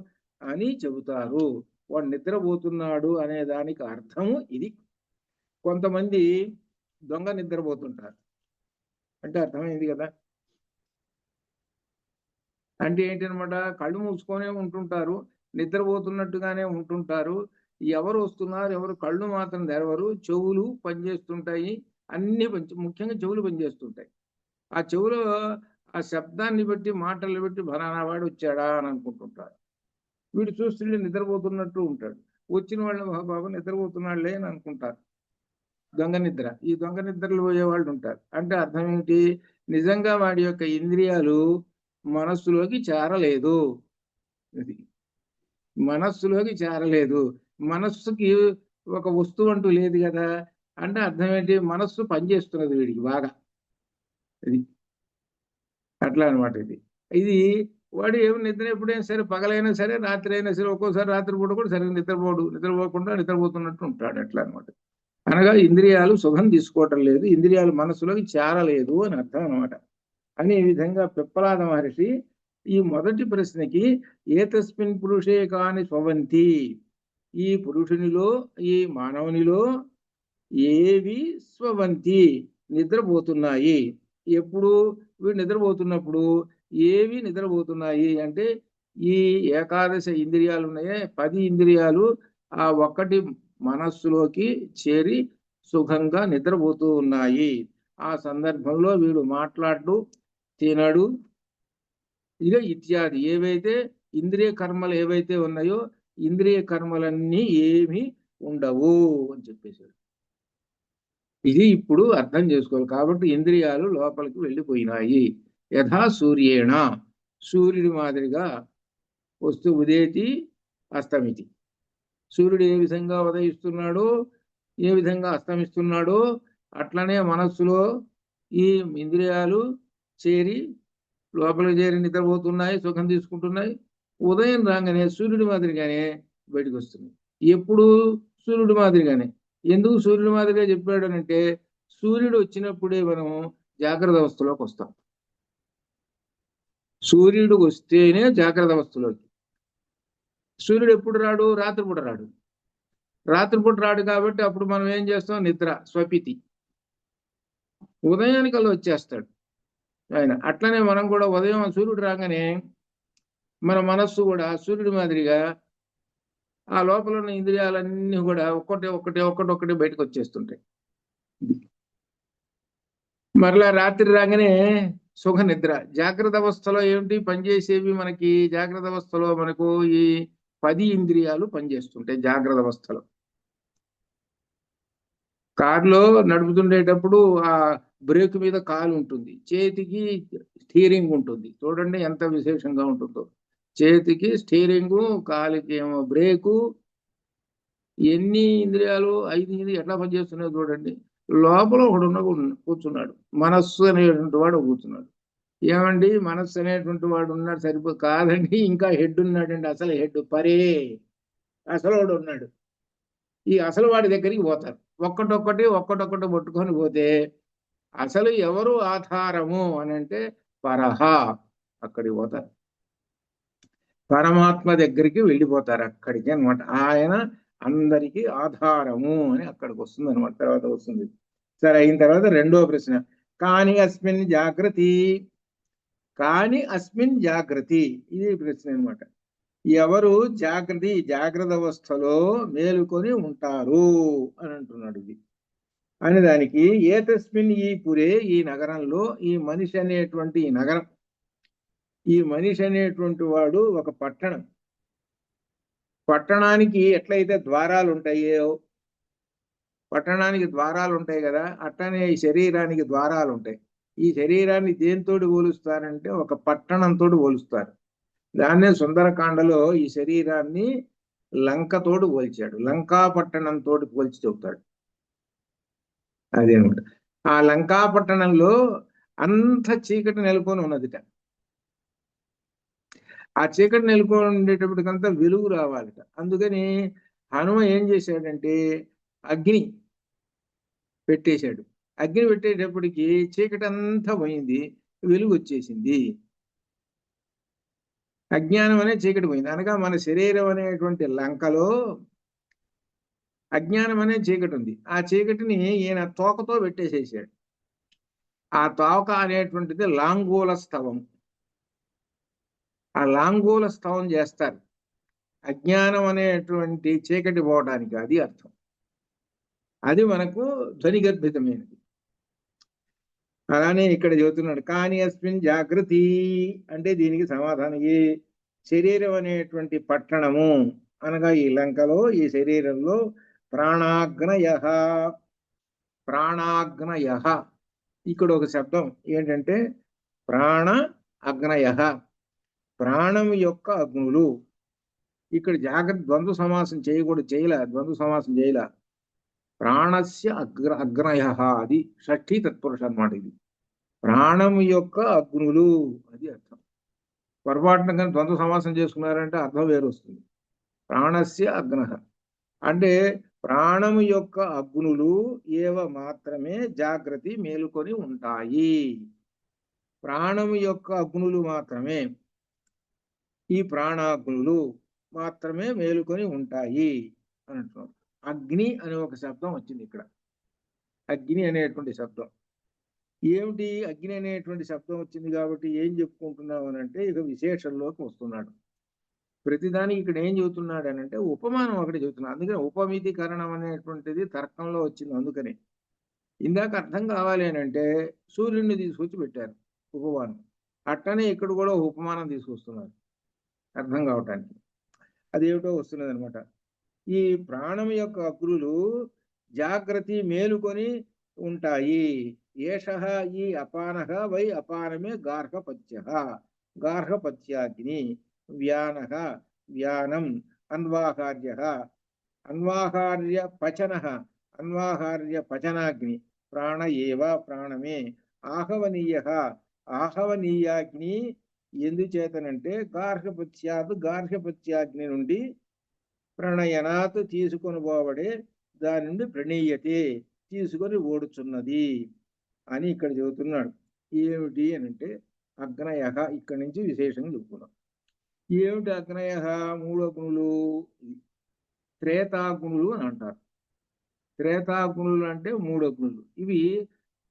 అని చెబుతారు. వాడు నిద్రపోతున్నాడు అనే దానికి అర్థము ఇది. కొంతమంది దొంగ నిద్రపోతుంటారు అంటే అర్థమైంది కదా. అంటే ఏంటనమాట, కళ్ళు మూసుకొనే ఉంటుంటారు, నిద్రపోతున్నట్టుగానే ఉంటుంటారు. ఎవరు వస్తున్నారు, ఎవరు కళ్ళు మాత్రం తెరవరు, చెవులు పనిచేస్తుంటాయి, అన్ని ముఖ్యంగా చెవులు పనిచేస్తుంటాయి. ఆ చెవులో ఆ శబ్దాన్ని బట్టి, మాటలు బట్టి ఫలానా వాడు వచ్చాడా అని అనుకుంటుంటారు. వీడు చూస్తుంటే నిద్రపోతున్నట్టు ఉంటాడు, వచ్చిన వాళ్ళు బాబా నిద్రపోతున్నాడులే అని అనుకుంటారు. దొంగ నిద్ర. ఈ దొంగ నిద్రలు పోయే వాళ్ళు ఉంటారు. అంటే అర్థం ఏంటి, నిజంగా వాడి యొక్క ఇంద్రియాలు మనస్సులోకి చేరలేదు. మనస్సులోకి చేరలేదు. మనస్సుకి ఒక వస్తువు అంటూ లేదు కదా. అంటే అర్థం ఏంటి, మనస్సు పనిచేస్తున్నది వీడికి బాగా. ఇది అట్లా అనమాట. ఇది వాడు ఏమి నిద్ర ఎప్పుడైనా సరే, పగలైనా సరే, రాత్రి అయినా సరే, ఒక్కోసారి రాత్రి పూట కూడా సరిగ్గా నిద్రపోకుండా నిద్రపోతున్నట్టు ఉంటాడు. అట్లా అనమాట. అనగా ఇంద్రియాలు సుఖం తీసుకోవటం లేదు, ఇంద్రియాలు మనస్సులోకి చేరలేదు అని అర్థం అనమాట. అనే విధంగా పిప్పలాద మహర్షి ఈ మొదటి ప్రశ్నకి ఏతస్మిన్ పురుషే కాని స్వవంతి, ఈ పురుషునిలో, ఈ మానవునిలో ఏవి స్వవంతి నిద్రపోతున్నాయి. ఎప్పుడు వీడు నిద్రపోతున్నప్పుడు ఏవి నిద్రపోతున్నాయి అంటే ఈ ఏకాదశ ఇంద్రియాలు ఉన్నాయే, 10 ఇంద్రియాలు ఆ ఒక్కటి మనస్సులోకి చేరి సుఖంగా నిద్రపోతూ ఉన్నాయి. ఆ సందర్భంలో వీడు మాట్లాడు, తినడు, ఇక ఇత్యాది ఏవైతే ఇంద్రియ కర్మలు ఏవైతే ఉన్నాయో ఇంద్రియ కర్మలన్నీ ఏమీ ఉండవు అని చెప్పేశాడు. ఇది ఇప్పుడు అర్థం చేసుకోవాలి. కాబట్టి ఇంద్రియాలు లోపలికి వెళ్ళిపోయినాయి. యథా సూర్యేణ, సూర్యుడి మాదిరిగా వస్తు ఉదేతి అస్తమితి. సూర్యుడు ఏ విధంగా ఉదయిస్తున్నాడో, ఏ విధంగా అస్తమిస్తున్నాడో, అట్లనే మనస్సులో ఈ ఇంద్రియాలు చేరి లోపలికి చేరి నిద్రపోతున్నాయి, సుఖం తీసుకుంటున్నాయి. ఉదయం రాగానే సూర్యుడి మాదిరిగానే బయటకు వస్తున్నాయి. ఎప్పుడు సూర్యుడి మాదిరిగానే. ఎందుకు సూర్యుడి మాదిరిగా చెప్పాడు అంటే, సూర్యుడు వచ్చినప్పుడే మనం జాగ్రత్త అవస్థలోకి వస్తాం. సూర్యుడు వస్తేనే జాగ్రత్త అవస్థలోకి. సూర్యుడు ఎప్పుడు రాడు? రాత్రిపూట రాడు. రాత్రిపూట రాడు కాబట్టి అప్పుడు మనం ఏం చేస్తాం? నిద్ర, స్వపితి. ఉదయానికల్లా వచ్చేస్తాడు ఆయన. అట్లనే మనం కూడా ఉదయం సూర్యుడు రాగానే మన మనస్సు కూడా సూర్యుడి మాదిరిగా ఆ లోపల ఉన్న ఇంద్రియాలన్నీ కూడా ఒక్కటి బయటకు వచ్చేస్తుంటాయి. మరలా రాత్రి రాగానే సుఖ నిద్ర. జాగ్రత్త అవస్థలో ఏమిటి పనిచేసేవి? మనకి జాగ్రత్త అవస్థలో మనకు ఈ 10 ఇంద్రియాలు పనిచేస్తుంటాయి జాగ్రత్త అవస్థలో. కారులో నడుపుతుండేటప్పుడు ఆ బ్రేక్ మీద కాలు ఉంటుంది, చేతికి స్టీరింగ్ ఉంటుంది. చూడండి ఎంత విశేషంగా ఉంటుందో. చేతికి స్టీరింగు, కాలికి ఏమో బ్రేకు. ఎన్ని ఇంద్రియాలు? 5 ఇంద్రియాలు ఎట్లా పనిచేస్తున్నాయో చూడండి. లోపల ఒకడున్న కూర్చున్నాడు, మనస్సు అనేటువంటి వాడు కూర్చున్నాడు. ఏమండి, మనస్సు అనేటువంటి వాడు ఉన్నాడు సరిపో కాదండి, ఇంకా హెడ్ ఉన్నాడండి. అసలు హెడ్ పరే అసలు వాడు ఉన్నాడు. ఈ అసలు వాడి దగ్గరికి పోతారు. ఒక్కటొక్కటి పట్టుకొని పోతే అసలు ఎవరు ఆధారము అని అంటే పరహ, అక్కడికి పోతారు. పరమాత్మ దగ్గరికి వెళ్ళిపోతారు అక్కడికి అనమాట. ఆయన అందరికీ ఆధారము అని అక్కడికి వస్తుంది అనమాట. తర్వాత వస్తుంది. సరే, అయిన తర్వాత రెండో ప్రశ్న. కాని అస్మిన్ జాగ్రత్త, కాని అస్మిన్ జాగ్రత్త, ఇది ప్రశ్న అనమాట. ఎవరు జాగ్రత్త అవస్థలో మేలుకొని ఉంటారు అని అంటున్నాడు. ఇది అని దానికి ఏతస్మిన్, ఈ పురే, ఈ నగరంలో, ఈ మనిషి అనేటువంటి ఈ నగరం, ఈ మనిషి అనేటువంటి వాడు ఒక పట్టణం. పట్టణానికి ఎట్లయితే ద్వారాలు ఉంటాయో, పట్టణానికి ద్వారాలు ఉంటాయి కదా, అట్లనే ఈ శరీరానికి ద్వారాలు ఉంటాయి. ఈ శరీరాన్ని దేనితోటి పోలుస్తారంటే ఒక పట్టణంతో పోలుస్తారు. దాన్నే సుందరకాండలో ఈ శరీరాన్ని లంకతోడు పోల్చాడు. లంకా పట్టణంతో పోల్చి చెబుతాడు. అదేనమాట. ఆ లంకా పట్టణంలో అంత చీకటి నెలకొని ఉన్నదిట. ఆ చీకటి నెలకొని ఉండేటప్పటికంతా వెలుగు రావాలిట. అందుకని హనుమ ఏం చేశాడంటే అగ్ని పెట్టేశాడు. అగ్ని పెట్టేటప్పటికి చీకటి అంతా పోయింది, వెలుగు వచ్చేసింది. అజ్ఞానం అనే చీకటి పోయింది. అనగా మన శరీరం అనేటువంటి లంకలో అజ్ఞానం అనే చీకటి ఉంది. ఆ చీకటిని ఈయన తోకతో పెట్టేసేసాడు. ఆ తోక అనేటువంటిది లాంగూల స్తవం. ఆ లాంగూల స్తవం చేస్తారు అజ్ఞానం అనేటువంటి చీకటి పోవడానికి. అది అర్థం. అది మనకు ధ్వనిగర్భితమైనది. అలానే ఇక్కడ చెబుతున్నాడు కాని అస్మిన్ జాగృతి అంటే దీనికి సమాధానం ఏ శరీరం అనేటువంటి పట్టణము అనగా ఈ లంకలో, ఈ శరీరంలో ప్రాణాగ్నయ, ప్రాణాగ్నయ. ఇక్కడ ఒక శబ్దం ఏంటంటే ప్రాణ అగ్నయ, ప్రాణం యొక్క అగ్నులు. ఇక్కడ జాగ్రత్త ద్వంద్వ సమాసం చేయకూడదు, ద్వంద్వ సమాసం చేయలే. ప్రాణస్య అగ్నయ, అది షష్ఠీ తత్పురుష అన్నమాట. ఇది ప్రాణం యొక్క అగ్నులు, అది అర్థం. పొరపాటున కానీ ద్వంద్వ సమాసం చేసుకున్నారంటే అర్థం వేరు వస్తుంది. ప్రాణస్య అగ్న అంటే ప్రాణము యొక్క అగ్నులు ఏవ మాత్రమే జాగ్రత్త మేలుకొని ఉంటాయి. ప్రాణము యొక్క అగ్నులు మాత్రమే, ఈ ప్రాణాగ్నులు మాత్రమే మేలుకొని ఉంటాయి అని అంటున్నారు. అగ్ని అనే ఒక శబ్దం వచ్చింది ఇక్కడ. అగ్ని అనేటువంటి శబ్దం ఏమిటి? అగ్ని అనేటువంటి శబ్దం వచ్చింది కాబట్టి ఏం చెప్పుకుంటున్నావు అని అంటే ఇక విశేషంలోకి వస్తున్నాడు. ప్రతిదానికి ఇక్కడ ఏం చెబుతున్నాడు అని అంటే ఉపమానం ఒకటి చెబుతున్నాడు. అందుకని ఉపమితీకరణం అనేటువంటిది తర్కంలో వచ్చింది. అందుకని ఇందాక అర్థం కావాలి అని అంటే సూర్యుడిని తీసుకొచ్చి పెట్టారు ఉపమానం. అట్టనే ఇక్కడ కూడా ఉపమానం తీసుకొస్తున్నారు అర్థం కావటానికి. అదేమిటో వస్తున్నది అనమాట. ఈ ప్రాణం యొక్క అగ్రులు జాగ్రత్త మేలుకొని ఉంటాయి. ఏషః ఈ అపానః వై అపానమే గార్హపత్యః గార్హపత్యాగ్ని వ్యానః వ్యానం అన్వాహార్యః అన్వాహార్య పచనః అన్వాహార్య పచనాగ్ని ప్రాణ ఏవ ప్రాణమే ఆహవనీయః ఆహవనీయాగ్ని ఎందుచేతనంటే గార్హపత్యాత్ గార్హపత్యాగ్ని నుండి ప్రణయనాత్ తీసుకొని పోబడే దాని నుండి ప్రణీయతే తీసుకొని ఓడుచున్నది అని ఇక్కడ చెబుతున్నాడు. ఏమిటి అని అంటే అగ్నయ ఇక్కడి నుంచి విశేషంగా చెప్పుకున్నాం. ఏమిటి అగ్నయ? మూడు అగ్నులు త్రేతాగ్నులు అని అంటారు. త్రేతాగ్నులు అంటే మూడు అగ్నులు. ఇవి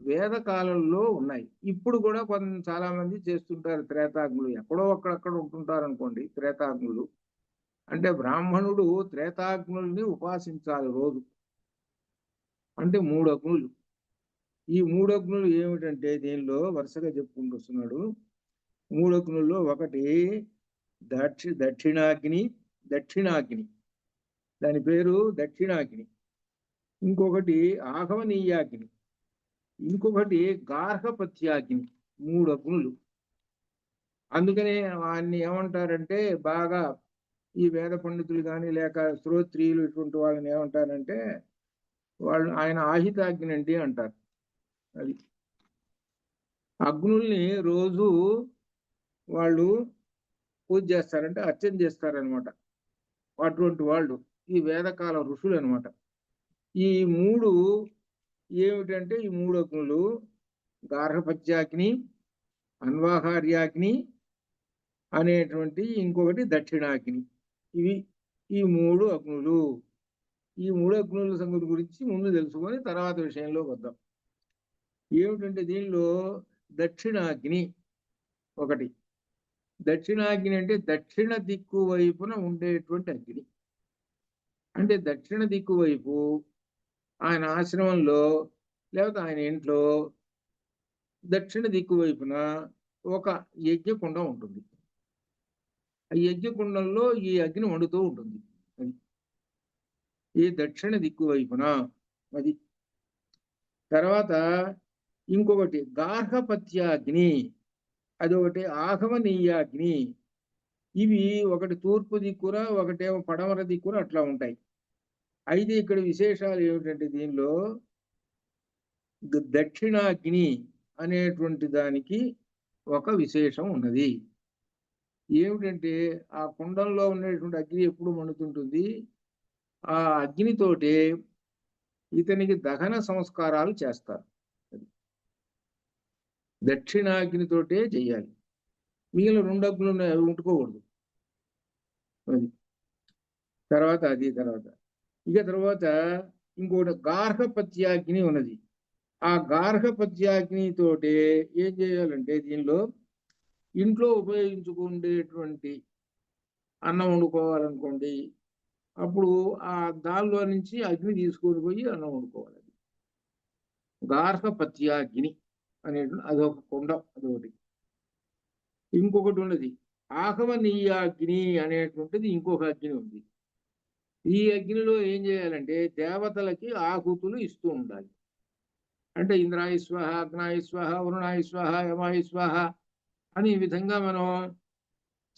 వేదకాలంలో ఉన్నాయి. ఇప్పుడు కూడా చాలా మంది చేస్తుంటారు త్రేతాగ్నులు. ఎక్కడో అక్కడక్కడ ఉంటుంటారు అనుకోండి త్రేతాగ్నులు. అంటే బ్రాహ్మణుడు త్రేతాగ్నుల్ని ఉపాసించాలి రోజు. అంటే మూడు అగ్నులు. ఈ మూడు అగ్నులు ఏమిటంటే దీనిలో వరుసగా చెప్పుకుంటూ వస్తున్నాడు. మూడు అగ్నుల్లో ఒకటి దక్షిణాగ్ని, దక్షిణాగ్ని, దాని పేరు దక్షిణాగ్ని. ఇంకొకటి ఆహవనీయాగ్ని, ఇంకొకటి గార్హపత్యాగ్ని. మూడు అగ్నులు. అందుకనే వాన్ని ఏమంటారంటే బాగా ఈ వేద పండితులు కానీ లేక శ్రోత్రియులు ఇటువంటి వాళ్ళని ఏమంటారంటే వాళ్ళు ఆయన ఆహితాగ్ని అండి అంటారు. అది అగ్నుల్ని రోజు వాళ్ళు పూజ చేస్తారంటే అర్చన చేస్తారనమాట. అటువంటి వాళ్ళు ఈ వేదకాల ఋషులు అనమాట. ఈ మూడు ఏమిటంటే ఈ మూడు అగ్నులు గార్హపత్యాగ్ని, అన్వాహార్యాగ్ని అనేటువంటి ఇంకొకటి దక్షిణాగ్ని. ఇవి ఈ మూడు అగ్నులు. ఈ మూడు అగ్నుల సంగతి గురించి ముందు తెలుసుకొని తర్వాత విషయంలోకి వద్దాం. ఏమిటంటే దీనిలో దక్షిణాగ్ని ఒకటి. దక్షిణాగ్ని అంటే దక్షిణ దిక్కు వైపున ఉండేటువంటి అగ్ని. అంటే దక్షిణ దిక్కు వైపు ఆయన ఆశ్రమంలో లేకపోతే ఆయన ఇంట్లో దక్షిణ దిక్కు వైపున ఒక యజ్ఞకుండం ఉంటుంది. ఆ యజ్ఞకుండంలో ఈ అగ్ని మండుతూ ఉంటుంది. అది ఈ దక్షిణ దిక్కు వైపున. అది తర్వాత ఇంకొకటి గార్హపత్యాగ్ని, అదొకటి ఆహవనీయాగ్ని. ఇవి ఒకటి తూర్పు దిక్కున ఒకటేమో పడమర దిక్కున అట్లా ఉంటాయి. అయితే ఇక్కడ విశేషాలు ఏమిటంటే దీనిలో దక్షిణాగ్ని అనేటువంటి దానికి ఒక విశేషం ఉన్నది. ఏమిటంటే ఆ కుండంలో ఉండేటువంటి అగ్ని ఎప్పుడు మండుతుంటుంది. ఆ అగ్నితోటే ఇతనికి దహన సంస్కారాలు చేస్తారు. దక్షిణాగ్నితోటే చెయ్యాలి. మిగిలిన రెండు అగ్నులు ఉన్నాయి, అవి ఉంటుకోకూడదు. అది తర్వాత తర్వాత ఇంకోటి గార్హపత్యాగ్ని ఉన్నది. ఆ గార్హపత్యాగ్నితోటే ఏం చేయాలంటే దీనిలో ఇంట్లో ఉపయోగించుకునేటువంటి అన్నం వండుకోవాలనుకోండి, అప్పుడు ఆ దానిలో నుంచి అగ్ని తీసుకొని పోయి అన్నం వండుకోవాలి. గార్హపత్యాగ్ని అనేటువంటి అదొక కుండం, అదొకటి. ఇంకొకటి ఉన్నది ఆహవనీయాగ్ని అనేటువంటిది, ఇంకొక అగ్ని ఉంది. ఈ అగ్నిలో ఏం చేయాలంటే దేవతలకి ఆహుతులు ఇస్తూ ఉండాలి. అంటే ఇంద్రాయ స్వాహ, అగ్నాయ స్వాహ, వరుణాయ స్వాహ, యమాయ స్వాహ అని ఈ విధంగా మనం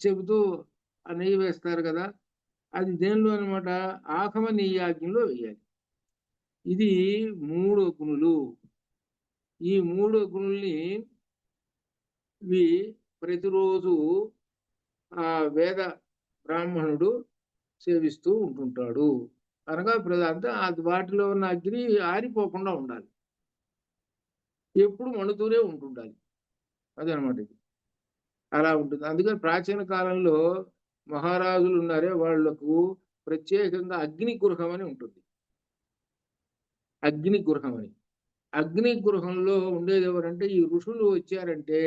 చెబుతూ ఆ నెయ్యి వేస్తారు కదా. అది దేనిలో అనమాట? ఆహవనీయాగ్నిలో వేయాలి. ఇది మూడు అగ్నులు. ఈ మూడు అగ్నుల్ని ప్రతిరోజు ఆ వేద బ్రాహ్మణుడు సేవిస్తూ ఉంటుంటాడు. అనగా అంటే వాటిలో ఉన్న అగ్ని ఆరిపోకుండా ఉండాలి, ఎప్పుడు మండుతూనే ఉంటుండాలి. అదనమాట ఇది. అలా ఉంటుంది. అందుకని ప్రాచీన కాలంలో మహారాజులు ఉన్నారే వాళ్లకు ప్రత్యేకంగా అగ్ని గృహం అని ఉంటుంది. అగ్ని గృహం అని. అగ్ని గృహంలో ఉండేది ఎవరంటే ఈ ఋషులు వచ్చారంటే,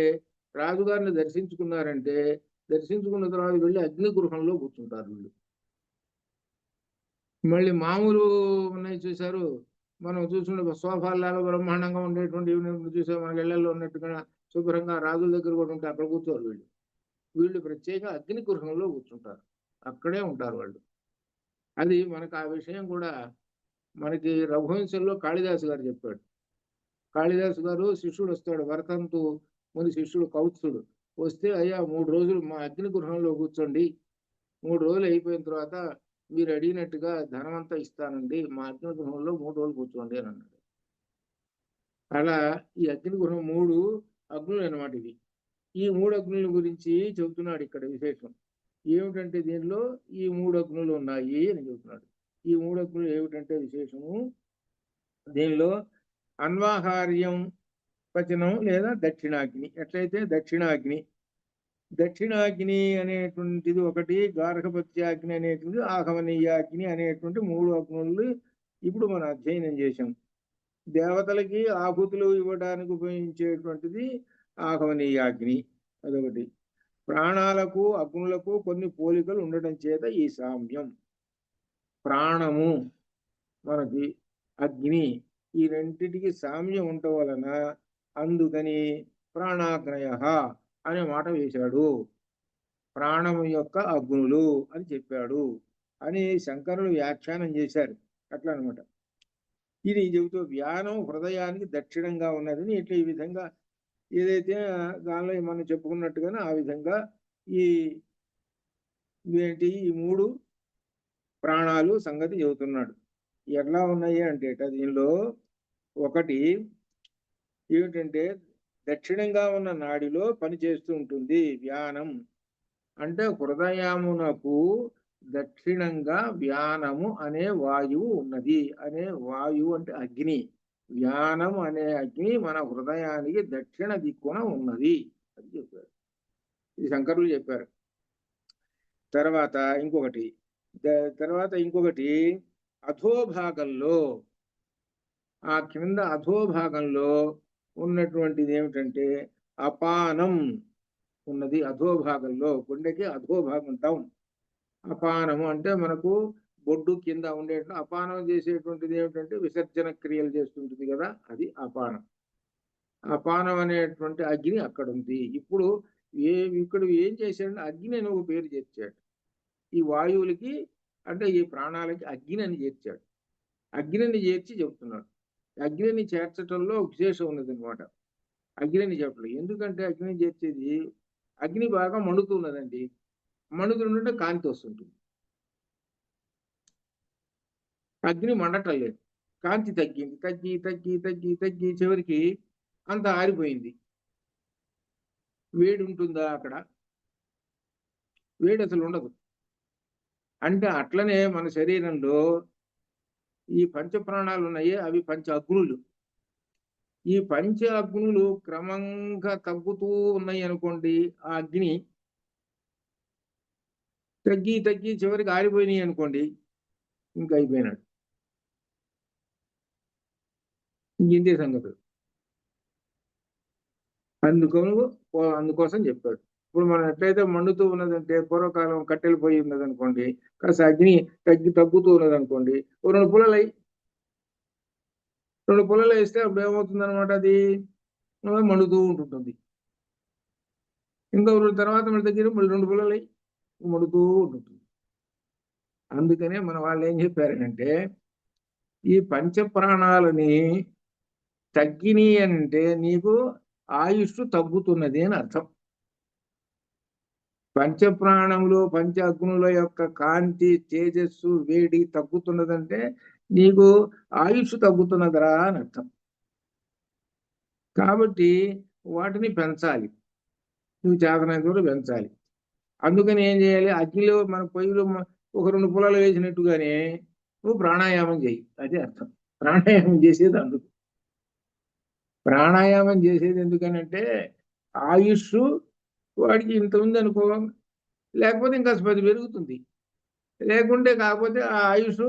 రాజుగారిని దర్శించుకున్నారంటే, దర్శించుకున్న తర్వాత వెళ్ళి అగ్ని గృహంలో కూర్చుంటారు వీళ్ళు. మళ్ళీ మామూలు ఉన్నాయి చూశారు, మనం చూసుకుంటే సోఫాల్లో బ్రహ్మాండంగా ఉండేటువంటి చూసే మన ఇళ్లలో ఉన్నట్టుగా శుభ్రంగా రాజుల దగ్గర కూడా ఉంటే అక్కడ కూర్చోరు వీళ్ళు. వీళ్ళు ప్రత్యేకంగా అగ్ని గృహంలో కూర్చుంటారు, అక్కడే ఉంటారు వాళ్ళు. అది మనకు ఆ విషయం కూడా మనకి రఘువంశంలో కాళిదాసు గారు చెప్పాడు. కాళిదాసు గారు శిష్యుడు వస్తాడు, వరతంతు ముని శిష్యుడు కౌత్సుడు వస్తే, అయ్యా 3 రోజులు మా అగ్ని గృహంలో కూర్చోండి, 3 రోజులు అయిపోయిన తర్వాత మీరు అడిగినట్టుగా ధనమంతా ఇస్తానండి, మా అగ్ని గృహంలో 3 రోజులు కూర్చోండి అని అన్నాడు. అలా ఈ అగ్ని గృహం 3 అగ్నులు అన్నమాట. ఇవి ఈ 3 అగ్నుల గురించి చెబుతున్నాడు ఇక్కడ విశేషం ఏమిటంటే, దీనిలో ఈ 3 అగ్నులు ఉన్నాయి అని చెబుతున్నాడు. ఈ 3 అగ్నులు ఏమిటంటే విశేషము, దీనిలో అన్వాహార్యం పచనం లేదా దక్షిణాగ్ని. ఎట్లయితే దక్షిణాగ్ని అనేటువంటిది ఒకటి, గార్హపత్యాగ్ని అనేటువంటిది, ఆహవనీయాగ్ని అనేటువంటి 3 అగ్నులు ఇప్పుడు మనం అధ్యయనం చేశాం. దేవతలకి ఆహుతులు ఇవ్వడానికి ఉపయోగించేటువంటిది ఆహవనీయాగ్ని, అదొకటి. ప్రాణాలకు అగ్నులకు కొన్ని పోలికలు ఉండటం చేత ఈ సామ్యం. ప్రాణము మనకి, అగ్ని, ఈ రెంటికి సామ్యం ఉండటం వలన అందుకని ప్రాణాగ్నయ అనే మాట వేశాడు. ప్రాణము యొక్క అగ్నులు అని చెప్పాడు అని శంకరులు వ్యాఖ్యానం చేశారు. అట్లా అనమాట. ఇది చెబుతూ వ్యానం హృదయానికి దక్షిణంగా ఉన్నదని ఇట్లా ఈ విధంగా ఏదైతే దానిలో మనం చెప్పుకున్నట్టుగానే ఆ విధంగా ఈ ఏంటి ఈ 3 ప్రాణాలు సంగతి చెబుతున్నాడు. ఎట్లా ఉన్నాయి అంటే దీనిలో ఒకటి ఏమిటంటే, దక్షిణంగా ఉన్న నాడిలో పనిచేస్తూ ఉంటుంది వ్యానం. అంటే హృదయమునకు దక్షిణంగా వ్యానము అనే వాయువు ఉన్నది. అనే వాయువు అంటే అగ్ని. వ్యానం అనే అగ్ని మన హృదయానికి దక్షిణ దిక్కున ఉన్నది అని చెప్పారు. ఇది శంకరులు చెప్పారు. తర్వాత ఇంకొకటి అధోభాగంలో, ఆ క్రింద అధోభాగంలో ఉన్నటువంటిది ఏమిటంటే అపానం ఉన్నది. అధోభాగంలో, గుండెకి అధోభాగం అంటాం. అపానము అంటే మనకు బొడ్డు కింద ఉండేట, అపానం చేసేటువంటిది ఏమిటంటే విసర్జన క్రియలు చేస్తుంటుంది కదా, అది అపానం. అపానం అనేటువంటి అగ్ని అక్కడ ఉంది. ఇప్పుడు ఇక్కడ ఏం చేశాడు, అగ్ని అని ఒక పేరు చేర్చాడు. ఈ వాయువులకి అంటే ఈ ప్రాణాలకి అగ్ని అని చేర్చాడు. అగ్నిని చేర్చి చెప్తున్నాడు. అగ్నిని చేర్చటంలో విశేషం ఉన్నది అనమాట. అగ్నిని చెప్పడం ఎందుకంటే, అగ్నిని చేర్చేది, అగ్ని బాగా మండుతున్నదండి, మండుతుంటే కాంతి వస్తుంటుంది. అగ్ని మండటం లేదు, కాంతి తగ్గి చివరికి అంత ఆరిపోయింది. వేడి ఉంటుందా అక్కడ? వేడి అసలు ఉండదు. అంటే అట్లనే మన శరీరంలో ఈ పంచ ప్రాణాలు ఉన్నాయి, అవి పంచ అగ్నులు. ఈ పంచ అగ్నులు క్రమంగా తగ్గుతూ ఉన్నాయి అనుకోండి, ఆ అగ్ని తగ్గి చివరికి ఆరిపోయినాయి అనుకోండి, ఇంకా అయిపోయినాడు. ఇంకే సంగతి. అందుకోసం చెప్పాడు. ఇప్పుడు మనం ఎట్లయితే మండుతూ ఉన్నదంటే, పూర్వకాలం కట్టెలు పోయి ఉన్నది అనుకోండి, కాస్త అగ్ని తగ్గుతూ ఉన్నది అనుకోండి, 2 పుల్లలు వేస్తే అప్పుడు ఏమవుతుంది అనమాట, అది మండుతూ ఉంటుంటుంది. ఇంకా తర్వాత మన దగ్గర మళ్ళీ 2 పుల్లలు మండుతూ ఉంటుంది. అందుకనే మన వాళ్ళు ఏం చెప్పారంటే, ఈ పంచ ప్రాణాలని తగ్గిని అంటే నీకు ఆయుష్ తగ్గుతున్నది అని అర్థం. పంచప్రాణములు పంచ అగ్నుల యొక్క కాంతి, తేజస్సు, వేడి తగ్గుతున్నదంటే నీకు ఆయుష్ తగ్గుతున్నదిరా అని అర్థం. కాబట్టి వాటిని పెంచాలి, నువ్వు చేతనంత కూడా పెంచాలి. అందుకని ఏం చేయాలి, అగ్నిలో మన పొయ్యిలో ఒక 2 పుల్లలు వేసినట్టుగానే నువ్వు ప్రాణాయామం చేయి. అదే అర్థం. ప్రాణాయామం చేసేది అందుకు. ప్రాణాయామం చేసేది ఎందుకనంటే, ఆయుష్ వాడికి ఇంత ఉంది అనుకో, లేకపోతే ఇంకా 10 పెరుగుతుంది, లేకుంటే కాకపోతే ఆ ఆయుష్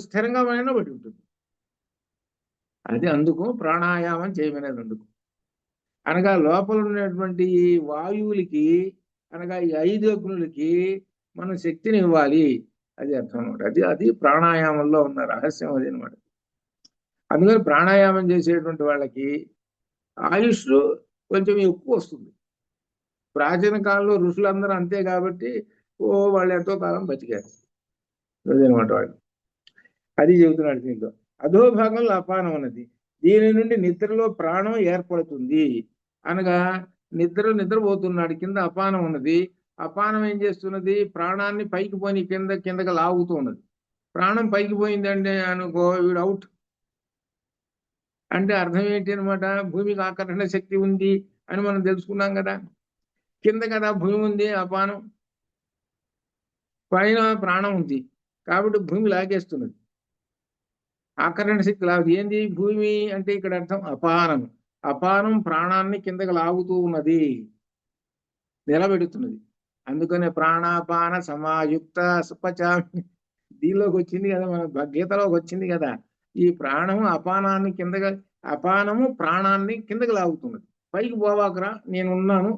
స్థిరంగా బట్టి ఉంటుంది. అది అందుకు ప్రాణాయామం చేయమనేది. అందుకు అనగా లోపల ఉన్నటువంటి వాయువులకి, అనగా ఈ 5 అగ్నులకి మనం శక్తిని ఇవ్వాలి, అది అర్థం అనమాట. అది ప్రాణాయామంలో ఉన్న రహస్యం అది అనమాట. అందుకని ప్రాణాయామం చేసేటువంటి వాళ్ళకి ఆయుష్ కొంచెం ఎక్కువ వస్తుంది. ప్రాచీన కాలంలో ఋషులందరూ అంతే కాబట్టి వాళ్ళు ఎంతో కాలం బతికారు, అదనమాట వాళ్ళు. అది చెబుతున్నాడు దీంట్లో. అధోభాగంలో అపానం ఉన్నది. దీని నుండి నిద్రలో ప్రాణం ఏర్పడుతుంది అనగా నిద్రపోతున్నాడు, కింద అపానం ఉన్నది. అపానం ఏం చేస్తున్నది? ప్రాణాన్ని పైకి పోని కిందకి లాగుతూ ఉన్నది. ప్రాణం పైకి పోయిందంటే అనుకో వీడు అవుట్. అంటే అర్థం ఏంటి అనమాట? భూమికి ఆకర్షణ శక్తి ఉంది అని మనం తెలుసుకున్నాం కదా. కింద కదా భూమి ఉంది, అపానం పైన ప్రాణం ఉంది, కాబట్టి భూమి లాగేస్తున్నది. ఆకర్షణ శక్తి లాగుతుంది. ఏంది భూమి అంటే ఇక్కడ అర్థం అపానం. అపానం ప్రాణాన్ని కిందకి లాగుతూ ఉన్నది, నిలబెడుతున్నది. అందుకనే ప్రాణాపాన సమాయుక్త సుపచామి దీనిలోకి వచ్చింది కదా, మన గీతలోకి వచ్చింది కదా. ఈ ప్రాణము అపానాన్ని కిందకి, అపానము ప్రాణాన్ని కిందకి లాగుతున్నది. పైకి పోవాకరా, నేనున్నాను,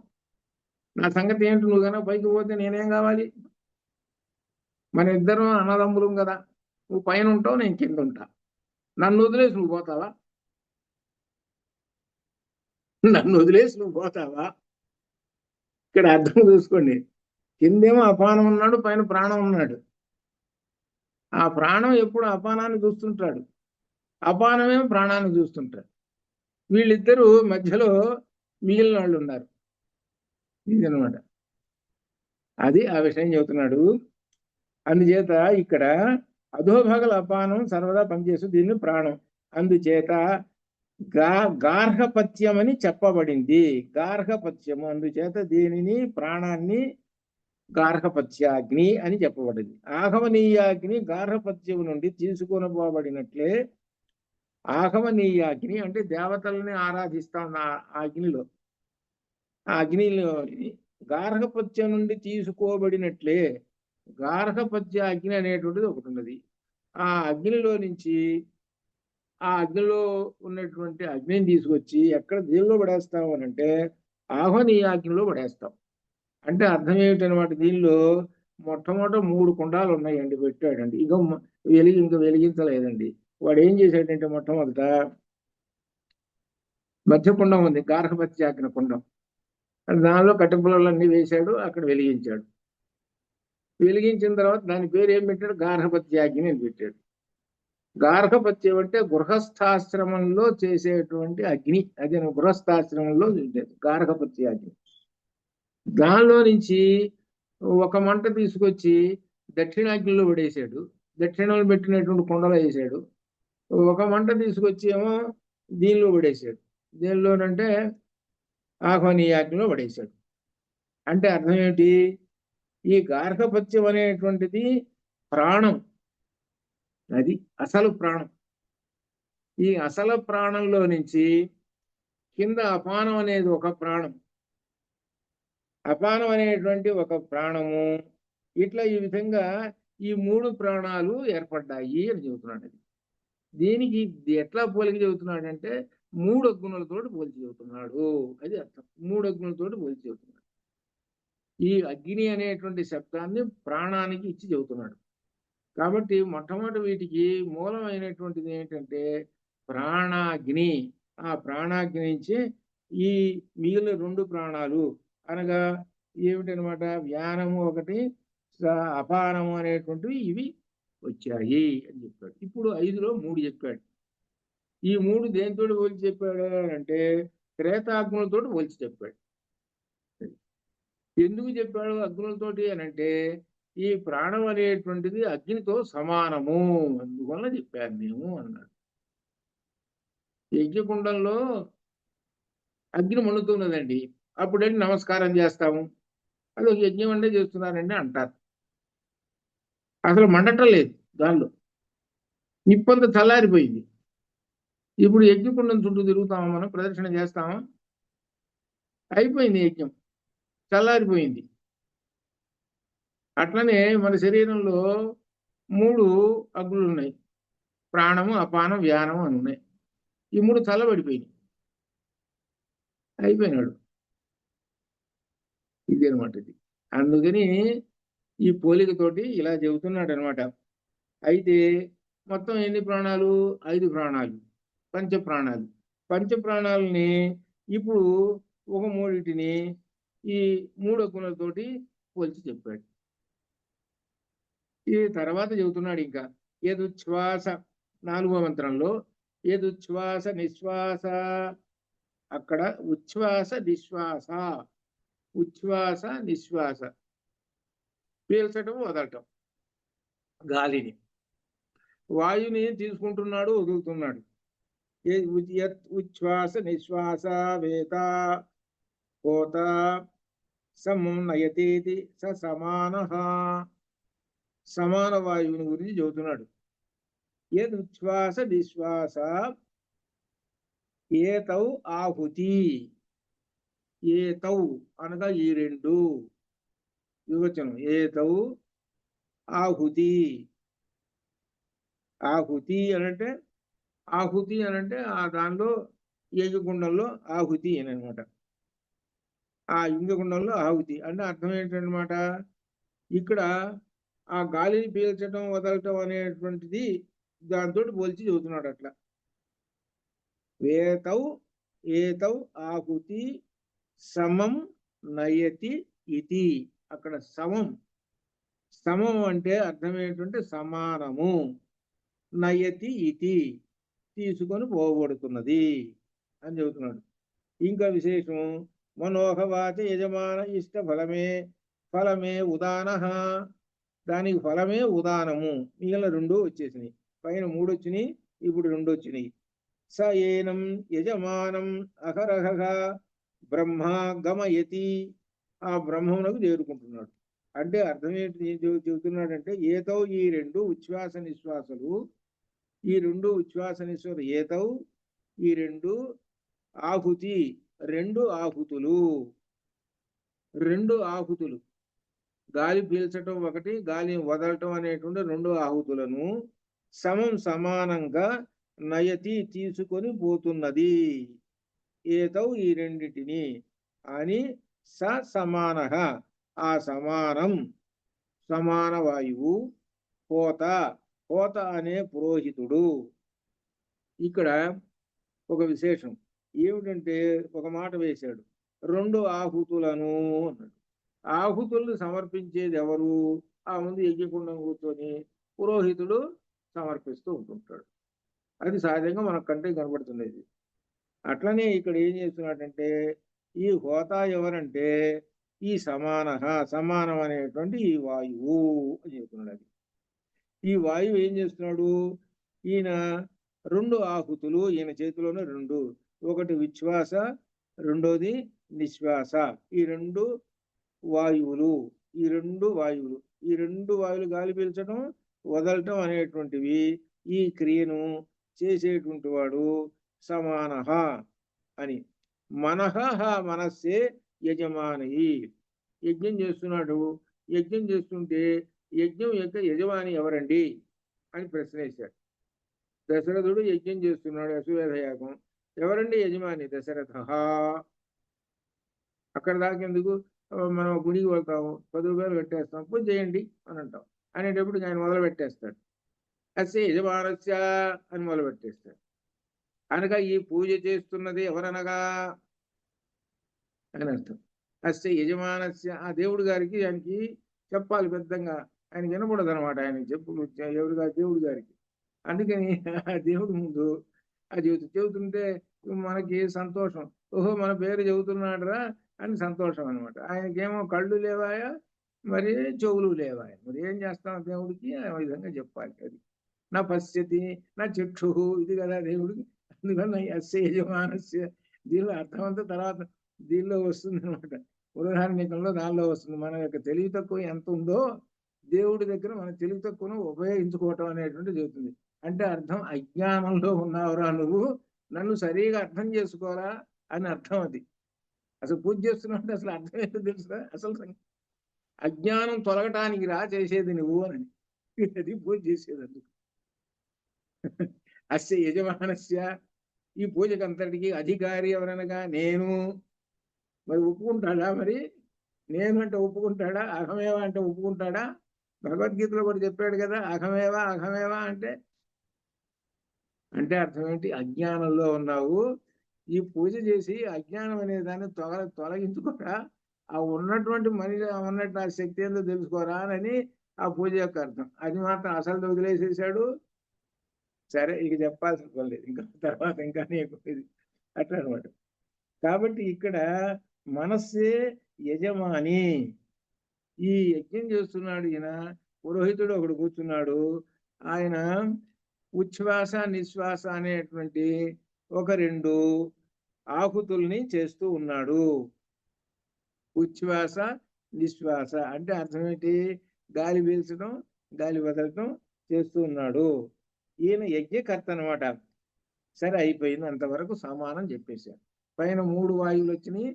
నా సంగతి ఏంటి, నువ్వు కనుక పైకి పోతే నేనేం కావాలి? మన ఇద్దరం అన్నదమ్ములం కదా. నువ్వు పైన ఉంటావు, నేను కింద ఉంటా. నన్ను వదిలేసి నువ్వు పోతావా? నన్ను వదిలేసి నువ్వు పోతావా? ఇక్కడ అర్థం చూసుకోండి. కిందేమో అపానం ఉన్నాడు, పైన ప్రాణం ఉన్నాడు. ఆ ప్రాణం ఎప్పుడు అపానాన్ని చూస్తుంటాడు, అపానమేమో ప్రాణాన్ని చూస్తుంటాడు. వీళ్ళిద్దరూ మధ్యలో మిగిలిన వాళ్ళు ఉన్నారు. ఇదనమాట. అది ఆ విషయం చెబుతున్నాడు. అందుచేత ఇక్కడ అధోభాగల అపానం సర్వదా పనిచేస్తూ దీన్ని ప్రాణం. అందుచేత గార్హపత్యం అని చెప్పబడింది. గార్హపత్యము, అందుచేత దీనిని ప్రాణాన్ని గార్హపత్యాగ్ని అని చెప్పబడింది. ఆగమనీయాగ్ని గార్హపత్యం నుండి తీసుకొనబడినట్లే ఆగమనీయాగ్ని అంటే దేవతల్ని ఆరాధిస్తాం ఆ అగ్నిలో. ఆ అగ్నిలో గార్హపత్యం నుండి తీసుకోబడినట్లే గార్హపత్య అగ్ని అనేటువంటిది ఒకటి ఉన్నది. ఆ అగ్నిలో నుంచి, ఆ అగ్నిలో ఉన్నటువంటి అగ్నిని తీసుకొచ్చి ఎక్కడ దేనిలో పడేస్తాం అని అంటే ఆహ్వనీయాగ్నిలో పడేస్తాం. అంటే అర్థం ఏమిటనమాట? దీనిలో మొట్టమొదట 3 కుండాలు ఉన్నాయండి, పెట్టాడండి. ఇంకా వెలిగించలేదండి. వాడు ఏం చేశాడంటే మొట్టమొదట మధ్య కుండం ఉంది, గార్హపత్యాగ్ని కుండం. దానిలో కట్టెపుల్లలన్నీ వేశాడు, అక్కడ వెలిగించాడు. వెలిగించిన తర్వాత దాని పేరు ఏం పెట్టాడు? గార్హపత్యాగ్ని అని పెట్టాడు. గార్హపత్యం అంటే గృహస్థాశ్రమంలో చేసేటువంటి అగ్ని. అదే గృహస్థాశ్రమంలో గార్హపత్యాగ్ని. దానిలో నుంచి ఒక మంట తీసుకొచ్చి దక్షిణాగ్నిలో పడేశాడు, దక్షిణంలో పెట్టినటువంటి కుండలో వేసాడు. ఒక మంట తీసుకొచ్చి ఏమో దీనిలో పడేశాడు, దేనిలోనంటే ఆహ్వానీయాగ్నిలో పడేశాడు. అంటే అర్థం ఏమిటి? ఈ గార్హపత్యం అనేటువంటిది ప్రాణం, అది అసలు ప్రాణం. ఈ అసలు ప్రాణంలో నుంచి కింద అపానం అనేది ఒక ప్రాణం, అపానం అనేటువంటి ఒక ప్రాణము, ఇట్లా ఈ విధంగా ఈ 3 ప్రాణాలు ఏర్పడ్డాయి అని చెబుతున్నాడు. అది దీనికి ఎట్లా పోలిక చెబుతున్నాడంటే 3 అగ్నులతోటి పోల్చి చెబుతున్నాడు. అది అర్థం. 3 అగ్నులతోటి పోల్చి చెబుతున్నాడు. ఈ అగ్ని అనేటువంటి శబ్దాన్ని ప్రాణానికి ఇచ్చి చెబుతున్నాడు. కాబట్టి మొట్టమొదటి వీటికి మూలమైనటువంటిది ఏంటంటే ప్రాణాగ్ని. ఆ ప్రాణాగ్ని నుంచి ఈ మిగిలిన 2 ప్రాణాలు అనగా ఏమిటనమాట? వ్యానము ఒకటి, అపానము అనేటువంటివి ఇవి వచ్చాయి అని చెప్పాడు. ఇప్పుడు 5లో 3 చెప్పాడు. ఈ 3 దేనితో పోల్చి చెప్పాడు అంటే త్రేతాగ్నులతో పోల్చి చెప్పాడు. ఎందుకు చెప్పాడు అగ్నులతోటి అని అంటే ఈ ప్రాణం అనేటువంటిది అగ్నితో సమానము, అందువల్ల చెప్పాను మేము అన్నాడు. యజ్ఞకుండంలో అగ్ని మండుతున్నదండి, అప్పుడంటే నమస్కారం చేస్తాము, అది ఒక యజ్ఞం అంటే చేస్తున్నారండి అంటారు. అసలు మండటం లేదు, దానిలో నిప్పంతా చల్లారిపోయింది. ఇప్పుడు యజ్ఞకుండం చుట్టూ తిరుగుతామా, మనం ప్రదర్శన చేస్తామా? అయిపోయింది, యజ్ఞం చల్లారిపోయింది. అట్లనే మన శరీరంలో 3 అగ్నులు ఉన్నాయి, ప్రాణము, అపానం, వ్యానము అని ఉన్నాయి. ఈ 3 చల్లబడిపోయినాయి, అయిపోయినాడు. ఇది అనమాట. ఇది అందుకని ఈ పోలికతోటి ఇలా చెబుతున్నాడు అనమాట. అయితే మొత్తం ఎన్ని ప్రాణాలు? 5 ప్రాణాలు, పంచప్రాణాలు. పంచప్రాణాలని ఇప్పుడు ఒక 3టిని ఈ 3 అగ్నులతోటి పోల్చి చెప్పాడు. ఈ తర్వాత చెబుతున్నాడు ఇంకా ఏదుచ్ఛ్వాస 4వ మంత్రంలో ఏదుచ్ఛ్వాస నిశ్వాస, అక్కడ ఉచ్ఛ్వాస నిశ్వాస, ఉచ్ఛ్వాస నిశ్వాస, పీల్చటం వదలటం గాలిని, వాయుని తీసుకుంటున్నాడు వదులుతున్నాడు. ఉచ్ఛ్వాస నిశ్వాస వేత హోత సమం నయతేతి స సమాన, సమాన వాయువుని గురించి చెబుతున్నాడు. ఏదుచ్ఛ్వాస నిశ్వాస ఏతౌ ఆహుతి, ఏతౌ అనగా ఈ రెండు, వివచనం ఏతౌ ఆహుతి. ఆహుతి అనంటే, ఆహుతి అనంటే ఆ దానిలో యజ్ఞగుండంలో ఆహుతి అని అనమాట. ఆ యజ్ఞగుండంలో ఆహుతి అంటే అర్థం ఏంటనమాట, ఇక్కడ ఆ గాలిని పీల్చడం వదలటం అనేటువంటిది దాంతో పోల్చి చెబుతున్నాడు అట్లా. వేతౌ ఏతౌ ఆహుతి సమం నయతి ఇది, అక్కడ సమం, సమం అంటే అర్థం ఏంటంటే సమానము, నయతి ఇది తీసుకొని పోబడుతున్నది అని చెబుతున్నాడు. ఇంకా విశేషం మనోహవాచ యజమాన ఇష్ట ఫలమే, ఫలమే ఉదాన, దానికి ఫలమే ఉదానము. మిగిలిన రెండు వచ్చేసినాయి, పైన మూడు వచ్చినాయి, ఇప్పుడు రెండు వచ్చినాయి. స ఏనం యజమానం అహరహ బ్రహ్మ గమయతి, ఆ బ్రహ్మమునకు చేరుకుంటున్నాడు. అంటే అర్థం ఏంటి చెబుతున్నాడంటే, ఏతో ఈ రెండు ఉచ్ఛ్వాస నిశ్వాసలు, ఈ రెండు ఉచ్ఛ్వాస నిశ్వాస ఏతౌ ఈ రెండు, ఆహుతి రెండు ఆహుతులు, రెండు ఆహుతులు, గాలి పీల్చటం ఒకటి, గాలి వదలటం అనేటువంటి రెండు ఆహుతులను సమం సమానంగా నయతి తీసుకొని పోతున్నది, ఏతౌ ఈ రెండిటిని అని స సమాన, ఆ సమానం సమాన వాయువు, హోత హోత అనే పురోహితుడు. ఇక్కడ ఒక విశేషం ఏమిటంటే, ఒక మాట వేశాడు, రెండు ఆహుతులను అన్నాడు. ఆహుతులను సమర్పించేది ఎవరు, ఆ ముందు యజ్ఞకుండం కూర్చొని పురోహితుడు సమర్పిస్తూ ఉంటుంటాడు. అది సహజంగా మన కంటికి కనబడుతున్నది. అట్లనే ఇక్కడ ఏం చేస్తున్నాడంటే, ఈ హోత ఎవరంటే ఈ సమాన, సమానం అనేటువంటి ఈ వాయువు అని చెప్తున్నాడు. అది ఈ వాయువు ఏం చేస్తున్నాడు, ఈయన రెండు ఆహుతులు ఈయన చేతిలోనే రెండు, ఒకటి విశ్వాస, రెండోది నిశ్వాస, ఈ రెండు వాయువులు, ఈ రెండు వాయువులు, ఈ రెండు వాయువులు గాలి పీల్చడం వదలటం అనేటువంటివి, ఈ క్రియను చేసేటువంటి వాడు సమాన అని. మనహ మనస్సే యజమాని, యజ్ఞం చేస్తున్నాడు, యజ్ఞం చేస్తుంటే యజ్ఞం యొక్క యజమాని ఎవరండి అని ప్రశ్న వేశాడు. దశరథుడు యజ్ఞం చేస్తున్నాడు, అశ్వమేధ యాగం, ఎవరండి యజమాని, దశరథ. అక్కడ దాకెందుకు, మనం గుడికి వెళ్తాము, 10 రూపాయలు పెట్టేస్తాం, పూజ చేయండి అని అంటాం, అనేటప్పుడు ఆయన మొదలు పెట్టేస్తాడు, అస్య యజమానస్య అని మొదలు పెట్టేస్తాడు. అనగా ఈ పూజ చేస్తున్నది ఎవరనగా అని అర్థం. అస్య యజమానస్య, ఆ దేవుడు గారికి ఆయనకి చెప్పాలి పెద్దంగా, ఆయన వినకూడదు అనమాట, ఆయన చెప్పులు దేవుడు గారికి. అందుకని ఆ దేవుడి ముందు ఆ చెబుతుంటే మనకి సంతోషం, ఓహో మన పేరు చెబుతున్నాడురా అని సంతోషం అనమాట. ఆయనకేమో కళ్ళు లేవాయా, మరి చెవులు లేవాయా, మరి ఏం చేస్తాం, దేవుడికి ఆ విధంగా చెప్పాలి. అది నా పశ్యతి నా చక్షు, ఇది కదా దేవుడికి. అందుకని అస్య యజమానస్య, దీనిలో అర్థమంతా తర్వాత దీనిలో వస్తుంది అనమాట, ఉదాహరణలో దానిలో వస్తుంది. మన యొక్క తెలివి తక్కువ ఎంత ఉందో దేవుడి దగ్గర మన తెలివి తక్కువను ఉపయోగించుకోవటం అనేటువంటి చెబుతుంది. అంటే అర్థం, అజ్ఞానంలో ఉన్నావురా నువ్వు, నన్ను సరిగా అర్థం చేసుకోరా అని అర్థం. అది అసలు పూజ చేస్తున్నట్టు అసలు అర్థం ఏంటో తెలుసురా, అసలు అజ్ఞానం తొలగటానికి రా చేసేది నువ్వు అని, అది పూజ చేసేది. అందుకు అస్య యజమానస్య, ఈ పూజకు అంతటికి అధికారి ఎవరనగా నేను. మరి ఒప్పుకుంటాడా, మరి నేను అంటే ఒప్పుకుంటాడా, అహమేవా అంటే ఒప్పుకుంటాడా? భగవద్గీతలో కూడా చెప్పాడు కదా, అహమేవా అహమేవా అంటే. అంటే అర్థం ఏంటి, అజ్ఞానంలో ఉన్నావు, ఈ పూజ చేసి అజ్ఞానం అనే దాన్ని తొలగించుకోరా, ఆ ఉన్నటువంటి మనిషి ఉన్నట్టు ఆ శక్తి ఏందో తెలుసుకోరా అని ఆ పూజ యొక్క అర్థం. అది మాత్రం అసలు వదిలేసేసాడు, సరే ఇక చెప్పాల్సిన పని లేదు, ఇంకా తర్వాత ఇంకా అట్లా అనమాట. కాబట్టి ఇక్కడ మనస్సే యజమాని. ఈ యజ్ఞం చేస్తున్నాడు ఈయన, పురోహితుడు ఒకడు కూర్చున్నాడు, ఆయన ఉచ్ఛ్వాస నిశ్వాస అనేటువంటి ఒక 2 ఆహుతుల్ని చేస్తూ ఉన్నాడు. ఉచ్ఛ్వాస నిశ్వాస అంటే అర్థం ఏంటి? గాలి పీల్చడం గాలి వదలటం చేస్తూ ఉన్నాడు. ఈయన యజ్ఞకర్త అనమాట. సరే అయిపోయింది, అంతవరకు సమానం చెప్పేశారు. పైన 3 వాయువులు వచ్చినాయి,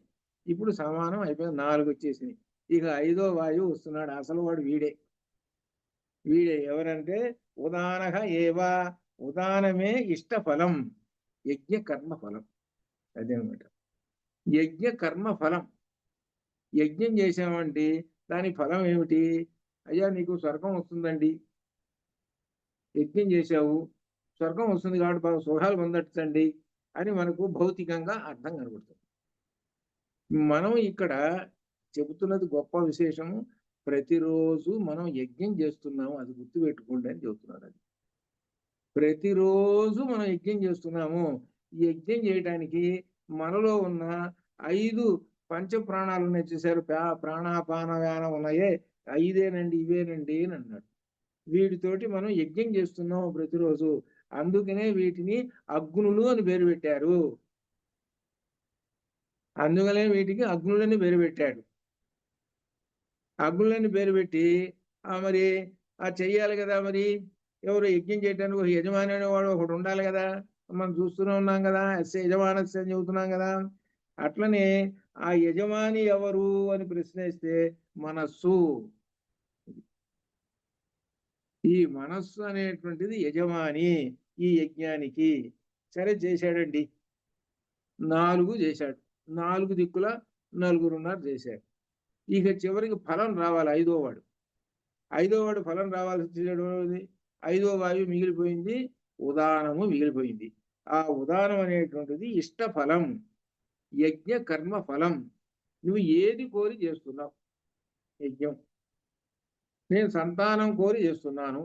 ఇప్పుడు సమానం అయిపోయింది, 4 వచ్చేసినాయి. ఇక 5వ వాయువు వస్తున్నాడు, అసలు వాడు వీడే. ఎవరంటే ఉదానః ఏవా, ఉదానమే ఇష్ట ఫలం, యజ్ఞ కర్మ ఫలం. అదేనమాట యజ్ఞ కర్మ ఫలం. యజ్ఞం చేసామంటే దాని ఫలం ఏమిటి? అయ్యా నీకు స్వర్గం వస్తుందండి, యజ్ఞం చేశావు స్వర్గం వస్తుంది కాబట్టి బాగా సుఖాలు పొందొచ్చండి అని మనకు భౌతికంగా అర్థం కనబడుతుంది. మనం ఇక్కడ చెబుతున్నది గొప్ప విశేషము. ప్రతిరోజు మనం యజ్ఞం చేస్తున్నాము, అది గుర్తుపెట్టుకోండి అని చెబుతున్నారు. అది ప్రతిరోజు మనం యజ్ఞం చేస్తున్నాము. ఈ యజ్ఞం చేయడానికి మనలో ఉన్న 5 పంచ ప్రాణాలు ఉన్నాయి చూశారు, ప్రాణాపాన వ్యానం ఉన్నాయే, 5ఏనండి ఇవేనండి అని అన్నాడు. వీటితోటి మనం యజ్ఞం చేస్తున్నాం ప్రతిరోజు. అందుకనే వీటిని అగ్నులు అని పేరు పెట్టారు. అందుకనే వీటికి అగ్నులని పేరు పెట్టాడు. అగ్నులని పేరు పెట్టి మరి చెయ్యాలి కదా, మరి ఎవరు యజ్ఞం చేయడానికి ఒక యజమాని అనేవాడు ఒకడు ఉండాలి కదా. మనం చూస్తూనే ఉన్నాం కదా, యజమానస్య అని చెబుతున్నాం కదా. అట్లనే ఆ యజమాని ఎవరు అని ప్రశ్నిస్తే మనస్సు. ఈ మనస్సు అనేటువంటిది యజమాని ఈ యజ్ఞానికి. సరే చేశాడండి, 4 చేశాడు, 4 దిక్కుల 4 చేశాడు. ఇక చివరికి ఫలం రావాలి, 5వ వాడు ఫలం రావాల్సి 5వ వాయువు మిగిలిపోయింది, ఉదానము మిగిలిపోయింది. ఆ ఉదానం అనేటువంటిది ఇష్ట ఫలం, యజ్ఞ కర్మ ఫలం. నువ్వు ఏది కోరి చేస్తున్నావు యజ్ఞం? నేను సంతానం కోరి చేస్తున్నాను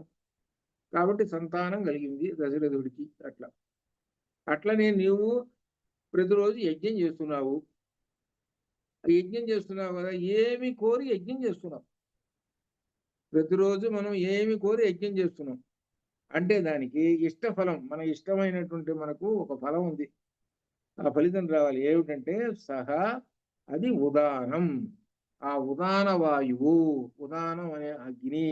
కాబట్టి సంతానం కలిగింది దశరథుడికి. అట్లనే నీవు ప్రతిరోజు యజ్ఞం చేస్తున్నావు కదా, ఏమి కోరి యజ్ఞం చేస్తున్నావు? ప్రతిరోజు మనం ఏమి కోరి యజ్ఞం చేస్తున్నాం అంటే దానికి ఇష్ట ఫలం, మన ఇష్టమైనటువంటి మనకు ఒక ఫలం ఉంది, ఆ ఫలితం రావాలి. ఏమిటంటే సహా అది ఉదానం. ఆ ఉదాన వాయువు, ఉదానం అనే అగ్ని.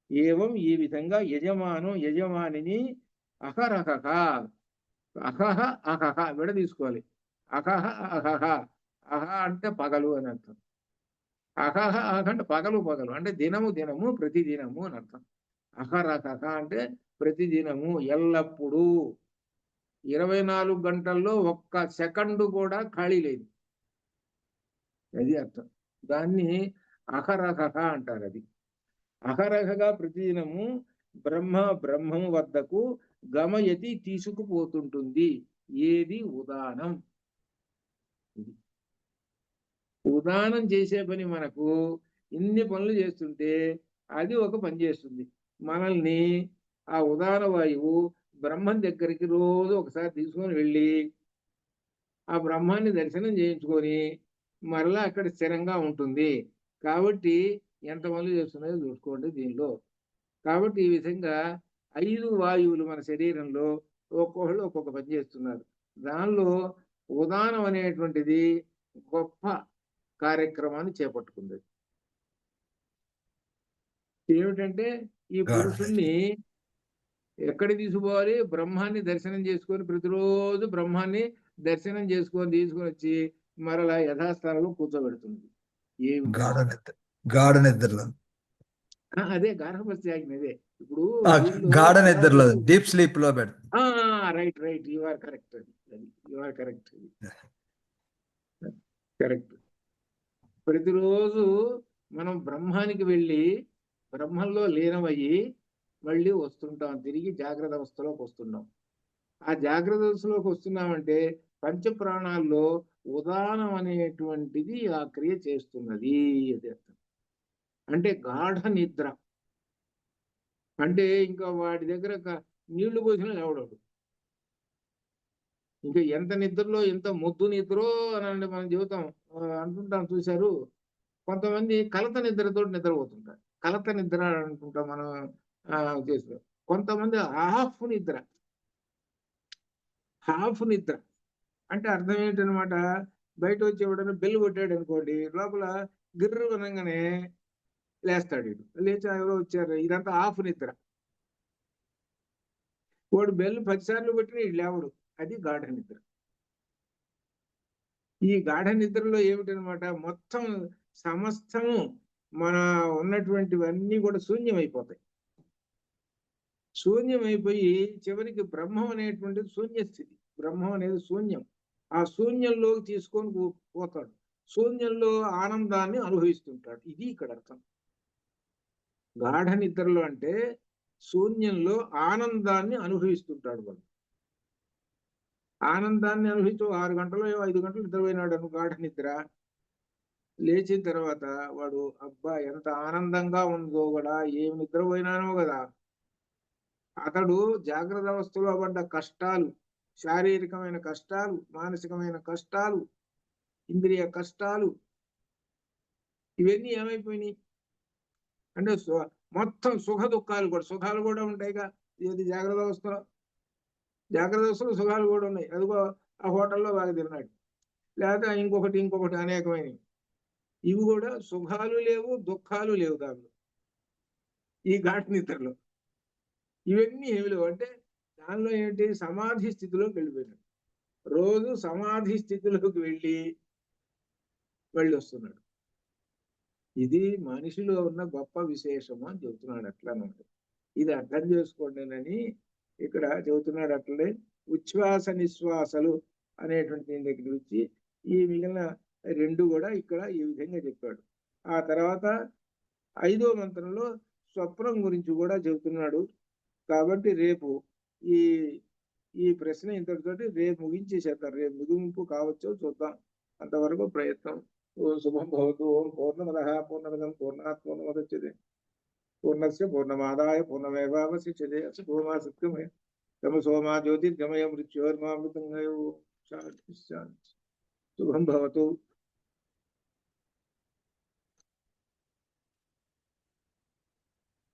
ఏవం ఈ విధంగా యజమానిని అహరహ, అహహ అహహ విడ తీసుకోవాలి. అహహ అహహ, అహ అంటే పగలు అని అర్థం, అహహ అహ అంటే పగలు అంటే దినము ప్రతిదినము అని అర్థం. అహరహ అంటే ప్రతిదినము, ఎల్లప్పుడూ 24 గంటల్లో ఒక్క సెకండు కూడా ఖాళీ లేదు, అది అర్థం. దాన్ని అహరహ అంటారు. అది అహరహగా ప్రతిదినము బ్రహ్మము వద్దకు గమయతి తీసుకుపోతుంటుంది. ఏది? ఉదానం. ఉదానం చేసే పని మనకు ఇన్ని పనులు చేస్తుంటే అది ఒక పని చేస్తుంది. మనల్ని ఆ ఉదాన వాయువు బ్రహ్మం దగ్గరికి రోజు ఒకసారి తీసుకొని వెళ్ళి ఆ బ్రహ్మాన్ని దర్శనం చేయించుకొని మరలా అక్కడ స్థిరంగా ఉంటుంది. కాబట్టి ఎంత పనులు చేస్తున్నాయో చూసుకోండి దీనిలో. కాబట్టి ఈ విధంగా 5 వాయువులు మన శరీరంలో ఒక్కొక్కళ్ళు ఒక్కొక్క పని చేస్తున్నారు. దానిలో ఉదానం అనేటువంటిది గొప్ప కార్యక్రమాన్ని చేపట్టుకుంది. ఏమిటంటే ఈ పురుషుణ్ణి ఎక్కడికి తీసుకుపోవాలి? బ్రహ్మాన్ని దర్శనం చేసుకొని ప్రతిరోజు బ్రహ్మాన్ని దర్శనం తీసుకొని వచ్చి మరలా యథాస్థానంలో కూర్చోబెడుతుంది. గాఢ నిద్రలో, అదే గార్హపత్యాగ్ని. అదే ఇప్పుడు గాఢ నిద్రలో, డీప్ స్లీప్ లో right you are correct. Correct. ప్రతిరోజు మనం బ్రహ్మానికి వెళ్ళి బ్రహ్మంలో లీనమయ్యి మళ్ళీ వస్తుంటాం, తిరిగి జాగ్రత్త అవస్థలోకి వస్తున్నాం. ఆ జాగ్రత్త అవస్థలోకి వస్తున్నామంటే పంచ ప్రాణాల్లో ఉదానం అనేటువంటిది ఆ క్రియ చేస్తున్నది. అది అర్థం. అంటే గాఢ నిద్ర అంటే ఇంకా వాడి దగ్గర నీళ్లు పోసినా లేవడాడు. ఇంకా ఎంత నిద్రలో ఎంత మొద్దు నిద్రో అని మనం చెబుతాం, అంటుంటాం చూశారు. కొంతమంది కలత నిద్రతో నిద్రపోతుంటారు. కలత నిద్ర అనుకుంటాం మనం చేస్తాం. కొంతమంది హాఫ్ నిద్ర అంటే అర్థం ఏంటనమాట, బయట వచ్చి ఎవడన్నా బెల్లు కొట్టాడు అనుకోండి, లోపల గిర్రు అనగానే లేస్తాడు. వీడు లేచి ఎవరో వచ్చారు, ఇదంతా హాఫ్ నిద్ర. వాడు బెల్లు 10 సార్లు కొట్టినా వీడు లేవడు. అది గాఢ నిద్ర. ఈ గాఢ నిద్రలో ఏమిటనమాట, మొత్తం సమస్తము మన ఉన్నటువంటివన్నీ కూడా శూన్యమైపోతాయి. శూన్యమైపోయి చివరికి బ్రహ్మం అనేటువంటిది శూన్య స్థితి. బ్రహ్మం అనేది శూన్యం. ఆ శూన్యంలోకి తీసుకొని పోతాడు. శూన్యంలో ఆనందాన్ని అనుభవిస్తుంటాడు. ఇది ఇక్కడ అర్థం. గాఢ నిద్రలో అంటే శూన్యంలో ఆనందాన్ని అనుభవిస్తుంటాడు వాడు. ఆనందాన్ని అనుభవిస్తూ 6 గంటలు 5 గంటలు నిద్రపోయినాడు అను గాఢ నిద్ర. లేచిన తర్వాత వాడు అబ్బా ఎంత ఆనందంగా ఉందో కూడా, ఏమి నిద్రపోయినానో కదా. అతడు జాగ్రత్త అవస్థలో పడ్డ కష్టాలు, శారీరకమైన కష్టాలు, మానసికమైన కష్టాలు, ఇంద్రియ కష్టాలు, ఇవన్నీ ఏమైపోయినాయి అంటే మొత్తం సుఖాలు కూడా ఉంటాయిగా. ఏది జాగ్రత్త అవస్థలో సుఖాలు కూడా ఉన్నాయి. అదిగో ఆ హోటల్లో బాగా తిన్నాడు, లేదా ఇంకొకటి అనేకమైనవి. ఇవి కూడా సుఖాలు లేవు, దుఃఖాలు లేవు దానిలో, ఈ గాఢ నిద్రలో. ఇవన్నీ ఏమి లేవు. అంటే దానిలో ఏంటి, సమాధి స్థితిలోకి వెళ్ళిపోయినాడు. రోజు సమాధి స్థితిలోకి వెళ్ళి వస్తున్నాడు. ఇది మనిషిలో ఉన్న గొప్ప విశేషము అని చెబుతున్నాడు. అట్లనమాట. ఇది అర్థం చేసుకోండినని ఇక్కడ చెబుతున్నాడు. అట్లనే ఉచ్ఛ్వాస నిశ్వాసలు అనేటువంటి దీని దగ్గర వచ్చి ఈ మిగిలిన 2 కూడా ఇక్కడ ఈ విధంగా చెప్పాడు. ఆ తర్వాత 5వ మంత్రంలో స్వప్నం గురించి కూడా చెబుతున్నాడు. కాబట్టి రేపు ఈ ప్రశ్న ఇంతటితోటి రేపు ముగించేసేద్దాం. రేపు ముగింపు కావచ్చో చూద్దాం. అంతవరకు ప్రయత్నం. ఓం శుభం భవతు. ఓం పూర్ణమదః పూర్ణమిదం పూర్ణాత్ పూర్ణముదచ్యతే పూర్ణస్య పూర్ణమాదాయ పూర్ణమేవావశిష్యతే. అసతోమా సత్యమయ తమసోమా జ్యోతిర్గమయ మృత్యోర్మామృతంగమయ. శాంతి శాంతి. శుభం భవతు.